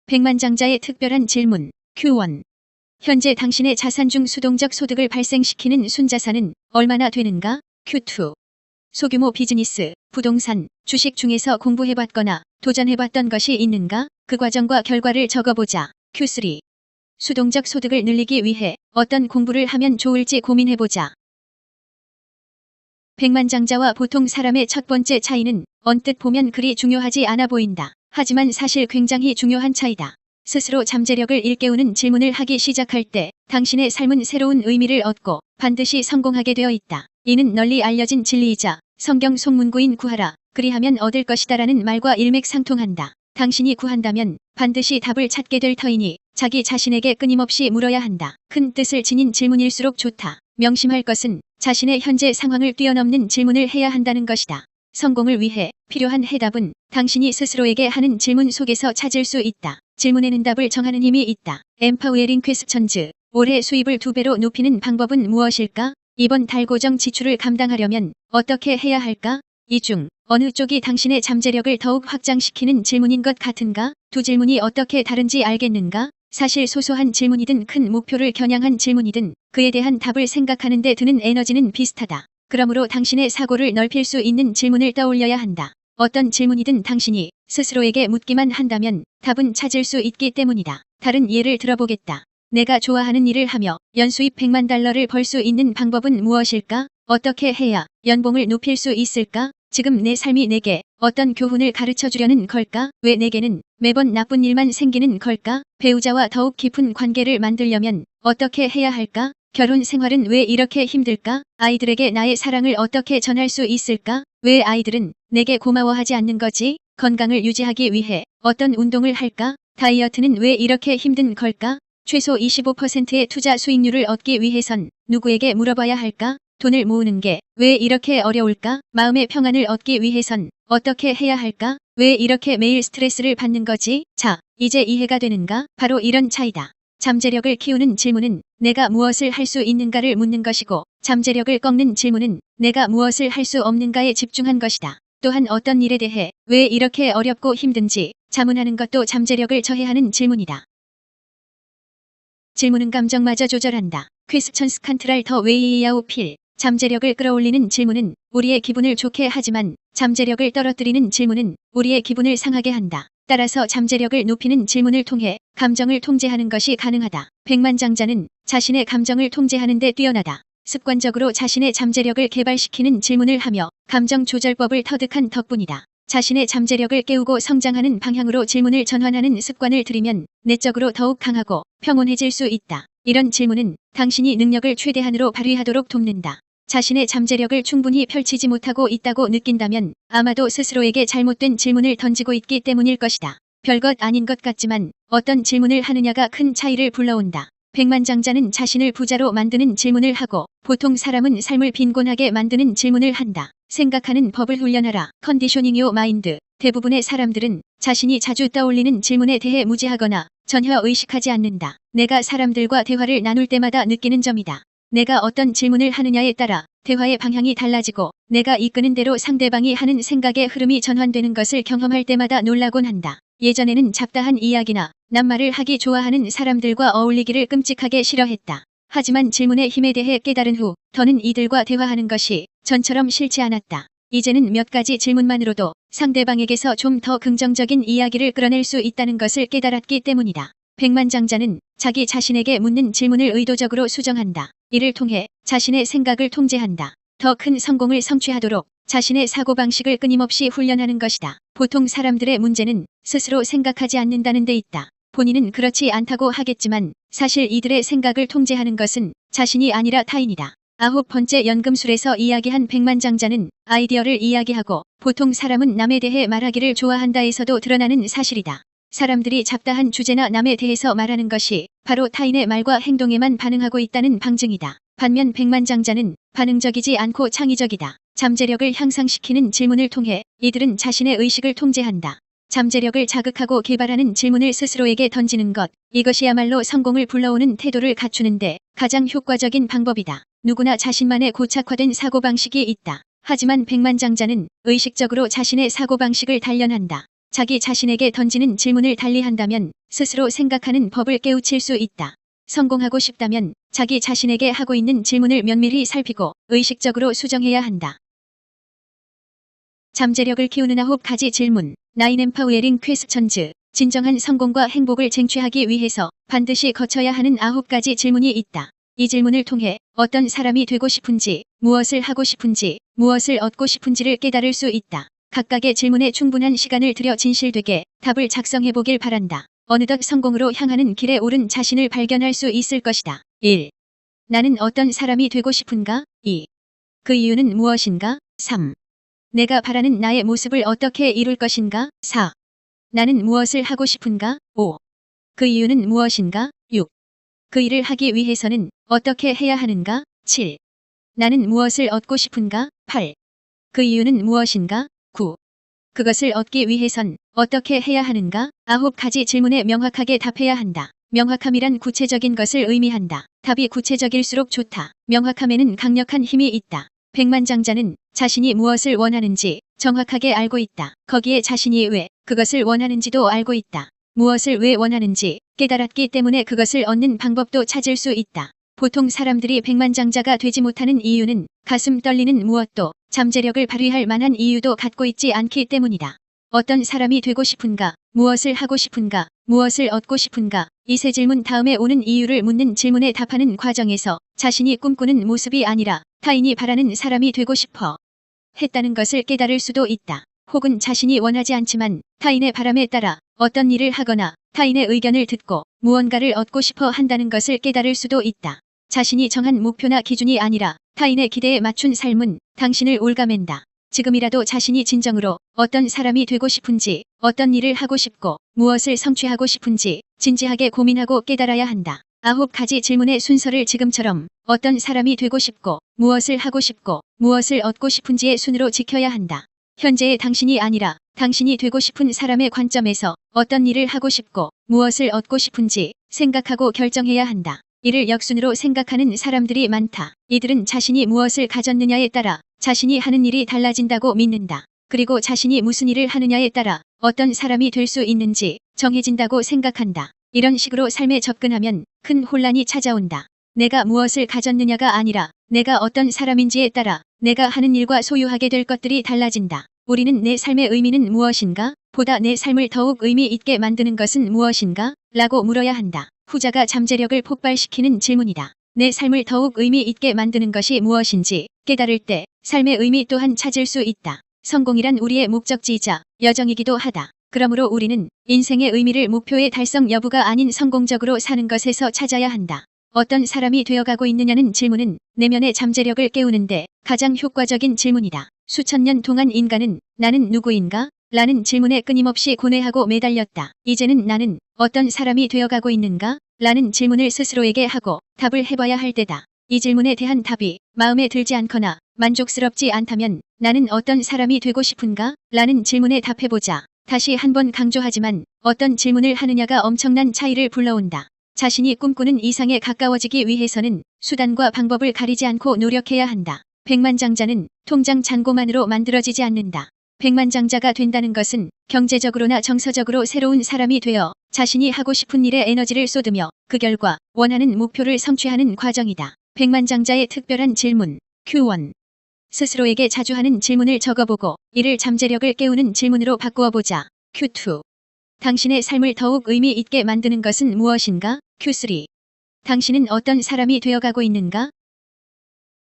백만장자의 특별한 질문 Q1. 현재 당신의 자산 중 수동적 소득을 발생시키는 순자산은 얼마나 되는가? Q2. 소규모 비즈니스, 부동산, 주식 중에서 공부해봤거나 도전해봤던 것이 있는가? 그 과정과 결과를 적어보자. Q3. 수동적 소득을 늘리기 위해 어떤 공부를 하면 좋을지 고민해보자. 백만장자와 보통 사람의 첫 번째 차이는 언뜻 보면 그리 중요하지 않아 보인다. 하지만 사실 굉장히 중요한 차이다. 스스로 잠재력을 일깨우는 질문을 하기 시작할 때 당신의 삶은 새로운 의미를 얻고 반드시 성공하게 되어 있다. 이는 널리 알려진 진리이자 성경 속문구인 구하라 그리하면 얻을 것이다라는 말과 일맥상통한다. 당신이 구한다면 반드시 답을 찾게 될 터이니 자기 자신에게 끊임없이 물어야 한다. 큰 뜻을 지닌 질문일수록 좋다. 명심할 것은 자신의 현재 상황을 뛰어넘는 질문을 해야 한다는 것이다. 성공을 위해 필요한 해답은 당신이 스스로에게 하는 질문 속에서 찾을 수 있다. 질문에는 답을 정하는 힘이 있다. 엠파우어링 퀘스천즈. 올해 수입을 2배로 높이는 방법은 무엇일까? 이번 달 고정 지출을 감당하려면 어떻게 해야 할까? 이 중 어느 쪽이 당신의 잠재력을 더욱 확장시키는 질문인 것 같은가? 두 질문이 어떻게 다른지 알겠는가? 사실 소소한 질문이든 큰 목표를 겨냥한 질문이든 그에 대한 답을 생각하는 데 드는 에너지는 비슷하다. 그러므로 당신의 사고를 넓힐 수 있는 질문을 떠올려야 한다. 어떤 질문이든 당신이 스스로에게 묻기만 한다면 답은 찾을 수 있기 때문이다. 다른 예를 들어보겠다. 내가 좋아하는 일을 하며 연수입 100만 달러를 벌 수 있는 방법은 무엇일까? 어떻게 해야 연봉을 높일 수 있을까? 지금 내 삶이 내게 어떤 교훈을 가르쳐 주려는 걸까? 왜 내게는 매번 나쁜 일만 생기는 걸까? 배우자와 더욱 깊은 관계를 만들려면 어떻게 해야 할까? 결혼 생활은 왜 이렇게 힘들까? 아이들에게 나의 사랑을 어떻게 전할 수 있을까? 왜 아이들은 내게 고마워하지 않는 거지? 건강을 유지하기 위해 어떤 운동을 할까? 다이어트는 왜 이렇게 힘든 걸까? 최소 25%의 투자 수익률을 얻기 위해선 누구에게 물어봐야 할까? 돈을 모으는 게 왜 이렇게 어려울까? 마음의 평안을 얻기 위해선 어떻게 해야 할까? 왜 이렇게 매일 스트레스를 받는 거지? 자, 이제 이해가 되는가? 바로 이런 차이다. 잠재력을 키우는 질문은 내가 무엇을 할 수 있는가를 묻는 것이고, 잠재력을 꺾는 질문은 내가 무엇을 할 수 없는가에 집중한 것이다. 또한 어떤 일에 대해 왜 이렇게 어렵고 힘든지 자문하는 것도 잠재력을 저해하는 질문이다. 질문은 감정마저 조절한다. 퀘스천스 컨트롤 더 웨이아웃 필. 잠재력을 끌어올리는 질문은 우리의 기분을 좋게 하지만 잠재력을 떨어뜨리는 질문은 우리의 기분을 상하게 한다. 따라서 잠재력을 높이는 질문을 통해 감정을 통제하는 것이 가능하다. 백만장자는 자신의 감정을 통제하는 데 뛰어나다. 습관적으로 자신의 잠재력을 개발시키는 질문을 하며 감정 조절법을 터득한 덕분이다. 자신의 잠재력을 깨우고 성장하는 방향으로 질문을 전환하는 습관을 들이면 내적으로 더욱 강하고 평온해질 수 있다. 이런 질문은 당신이 능력을 최대한으로 발휘하도록 돕는다. 자신의 잠재력을 충분히 펼치지 못하고 있다고 느낀다면 아마도 스스로에게 잘못된 질문을 던지고 있기 때문일 것이다. 별것 아닌 것 같지만 어떤 질문을 하느냐가 큰 차이를 불러온다. 백만장자는 자신을 부자로 만드는 질문을 하고 보통 사람은 삶을 빈곤하게 만드는 질문을 한다. 생각하는 법을 훈련하라. 컨디셔닝 요 마인드. 대부분의 사람들은 자신이 자주 떠올리는 질문에 대해 무지하거나 전혀 의식하지 않는다. 내가 사람들과 대화를 나눌 때마다 느끼는 점이다. 내가 어떤 질문을 하느냐에 따라 대화의 방향이 달라지고 내가 이끄는 대로 상대방이 하는 생각의 흐름이 전환되는 것을 경험할 때마다 놀라곤 한다. 예전에는 잡다한 이야기나 낱말을 하기 좋아하는 사람들과 어울리기를 끔찍하게 싫어했다. 하지만 질문의 힘에 대해 깨달은 후 더는 이들과 대화하는 것이 전처럼 싫지 않았다. 이제는 몇 가지 질문만으로도 상대방에게서 좀 더 긍정적인 이야기를 끌어낼 수 있다는 것을 깨달았기 때문이다. 백만장자는 자기 자신에게 묻는 질문을 의도적으로 수정한다. 이를 통해 자신의 생각을 통제한다. 더 큰 성공을 성취하도록 자신의 사고방식을 끊임없이 훈련하는 것이다. 보통 사람들의 문제는 스스로 생각하지 않는다는 데 있다. 본인은 그렇지 않다고 하겠지만 사실 이들의 생각을 통제하는 것은 자신이 아니라 타인이다. 9번째 연금술에서 이야기한 백만장자는 아이디어를 이야기하고 보통 사람은 남에 대해 말하기를 좋아한다에서도 드러나는 사실이다. 사람들이 잡다한 주제나 남에 대해서 말하는 것이 바로 타인의 말과 행동에만 반응하고 있다는 방증이다. 반면 백만장자는 반응적이지 않고 창의적이다. 잠재력을 향상시키는 질문을 통해 이들은 자신의 의식을 통제한다. 잠재력을 자극하고 개발하는 질문을 스스로에게 던지는 것, 이것이야말로 성공을 불러오는 태도를 갖추는데 가장 효과적인 방법이다. 누구나 자신만의 고착화된 사고방식이 있다. 하지만 백만장자는 의식적으로 자신의 사고방식을 단련한다. 자기 자신에게 던지는 질문을 달리한다면 스스로 생각하는 법을 깨우칠 수 있다. 성공하고 싶다면 자기 자신에게 하고 있는 질문을 면밀히 살피고 의식적으로 수정해야 한다. 잠재력을 키우는 9가지 질문. 나인 엠파웨링 퀘스천즈. 진정한 성공과 행복을 쟁취하기 위해서 반드시 거쳐야 하는 9가지 질문이 있다. 이 질문을 통해 어떤 사람이 되고 싶은지, 무엇을 하고 싶은지, 무엇을 얻고 싶은지를 깨달을 수 있다. 각각의 질문에 충분한 시간을 들여 진실되게 답을 작성해보길 바란다. 어느덧 성공으로 향하는 길에 오른 자신을 발견할 수 있을 것이다. 1. 나는 어떤 사람이 되고 싶은가? 2. 그 이유는 무엇인가? 3. 내가 바라는 나의 모습을 어떻게 이룰 것인가? 4. 나는 무엇을 하고 싶은가? 5. 그 이유는 무엇인가? 6. 그 일을 하기 위해서는 어떻게 해야 하는가? 7. 나는 무엇을 얻고 싶은가? 8. 그 이유는 무엇인가? 9. 그것을 얻기 위해선 어떻게 해야 하는가? 9가지 질문에 명확하게 답해야 한다. 명확함이란 구체적인 것을 의미한다. 답이 구체적일수록 좋다. 명확함에는 강력한 힘이 있다. 백만장자는 자신이 무엇을 원하는지 정확하게 알고 있다. 거기에 자신이 왜 그것을 원하는지도 알고 있다. 무엇을 왜 원하는지 깨달았기 때문에 그것을 얻는 방법도 찾을 수 있다. 보통 사람들이 백만장자가 되지 못하는 이유는 가슴 떨리는 무엇도 잠재력을 발휘할 만한 이유도 갖고 있지 않기 때문이다. 어떤 사람이 되고 싶은가? 무엇을 하고 싶은가? 무엇을 얻고 싶은가? 이 세 질문 다음에 오는 이유를 묻는 질문에 답하는 과정에서 자신이 꿈꾸는 모습이 아니라 타인이 바라는 사람이 되고 싶어 했다는 것을 깨달을 수도 있다. 혹은 자신이 원하지 않지만 타인의 바람에 따라 어떤 일을 하거나 타인의 의견을 듣고 무언가를 얻고 싶어 한다는 것을 깨달을 수도 있다. 자신이 정한 목표나 기준이 아니라 타인의 기대에 맞춘 삶은 당신을 올가맨다. 지금이라도 자신이 진정으로 어떤 사람이 되고 싶은지, 어떤 일을 하고 싶고 무엇을 성취하고 싶은지 진지하게 고민하고 깨달아야 한다. 9가지 질문의 순서를 지금처럼 어떤 사람이 되고 싶고 무엇을 하고 싶고 무엇을 얻고 싶은지의 순으로 지켜야 한다. 현재의 당신이 아니라 당신이 되고 싶은 사람의 관점에서 어떤 일을 하고 싶고 무엇을 얻고 싶은지 생각하고 결정해야 한다. 이를 역순으로 생각하는 사람들이 많다. 이들은 자신이 무엇을 가졌느냐에 따라 자신이 하는 일이 달라진다고 믿는다. 그리고 자신이 무슨 일을 하느냐에 따라 어떤 사람이 될 수 있는지 정해진다고 생각한다. 이런 식으로 삶에 접근하면 큰 혼란이 찾아온다. 내가 무엇을 가졌느냐가 아니라 내가 어떤 사람인지에 따라 내가 하는 일과 소유하게 될 것들이 달라진다. 우리는 내 삶의 의미는 무엇인가? 보다 내 삶을 더욱 의미 있게 만드는 것은 무엇인가? 라고 물어야 한다. 후자가 잠재력을 폭발시키는 질문이다. 내 삶을 더욱 의미 있게 만드는 것이 무엇인지 깨달을 때 삶의 의미 또한 찾을 수 있다. 성공이란 우리의 목적지이자 여정이기도 하다. 그러므로 우리는 인생의 의미를 목표의 달성 여부가 아닌 성공적으로 사는 것에서 찾아야 한다. 어떤 사람이 되어가고 있느냐는 질문은 내면의 잠재력을 깨우는데 가장 효과적인 질문이다. 수천 년 동안 인간은 나는 누구인가? 라는 질문에 끊임없이 고뇌하고 매달렸다. 이제는 나는 어떤 사람이 되어가고 있는가? 라는 질문을 스스로에게 하고 답을 해봐야 할 때다. 이 질문에 대한 답이 마음에 들지 않거나 만족스럽지 않다면 나는 어떤 사람이 되고 싶은가? 라는 질문에 답해보자. 다시 한번 강조하지만 어떤 질문을 하느냐가 엄청난 차이를 불러온다. 자신이 꿈꾸는 이상에 가까워지기 위해서는 수단과 방법을 가리지 않고 노력해야 한다. 백만장자는 통장 잔고만으로 만들어지지 않는다. 백만장자가 된다는 것은 경제적으로나 정서적으로 새로운 사람이 되어 자신이 하고 싶은 일에 에너지를 쏟으며 그 결과 원하는 목표를 성취하는 과정이다. 백만장자의 특별한 질문 Q1. 스스로에게 자주 하는 질문을 적어보고 이를 잠재력을 깨우는 질문으로 바꾸어보자. Q2. 당신의 삶을 더욱 의미 있게 만드는 것은 무엇인가? Q3. 당신은 어떤 사람이 되어가고 있는가?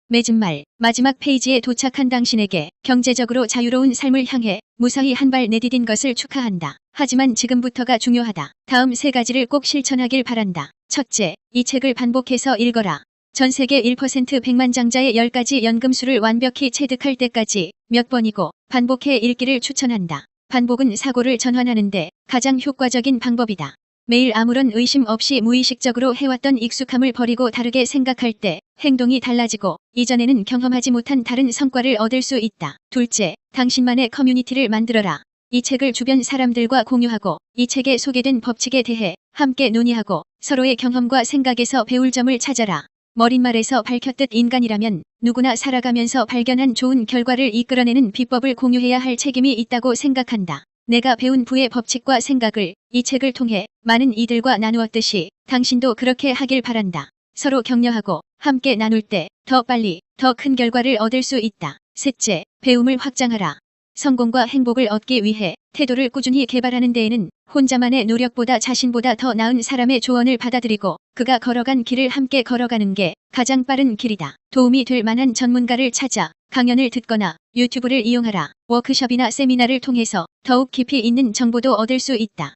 맺은 말, 마지막 페이지에 도착한 당신에게 경제적으로 자유로운 삶을 향해 무사히 한 발 내디딘 것을 축하한다. 하지만 지금부터가 중요하다. 다음 3가지를 꼭 실천하길 바란다. 첫째, 이 책을 반복해서 읽어라. 전 세계 1% 백만장자의 10가지 연금술을 완벽히 체득할 때까지 몇 번이고 반복해 읽기를 추천한다. 반복은 사고를 전환하는데 가장 효과적인 방법이다. 매일 아무런 의심 없이 무의식적으로 해왔던 익숙함을 버리고 다르게 생각할 때 행동이 달라지고 이전에는 경험하지 못한 다른 성과를 얻을 수 있다. 둘째, 당신만의 커뮤니티를 만들어라. 이 책을 주변 사람들과 공유하고 이 책에 소개된 법칙에 대해 함께 논의하고 서로의 경험과 생각에서 배울 점을 찾아라. 머릿말에서 밝혔듯 인간이라면 누구나 살아가면서 발견한 좋은 결과를 이끌어내는 비법을 공유해야 할 책임이 있다고 생각한다. 내가 배운 부의 법칙과 생각을 이 책을 통해 많은 이들과 나누었듯이 당신도 그렇게 하길 바란다. 서로 격려하고 함께 나눌 때 더 빨리 더 큰 결과를 얻을 수 있다. 셋째, 배움을 확장하라. 성공과 행복을 얻기 위해 태도를 꾸준히 개발하는 데에는 혼자만의 노력보다 자신보다 더 나은 사람의 조언을 받아들이고 그가 걸어간 길을 함께 걸어가는 게 가장 빠른 길이다. 도움이 될 만한 전문가를 찾아 강연을 듣거나 유튜브를 이용하라. 워크숍이나 세미나를 통해서 더욱 깊이 있는 정보도 얻을 수 있다.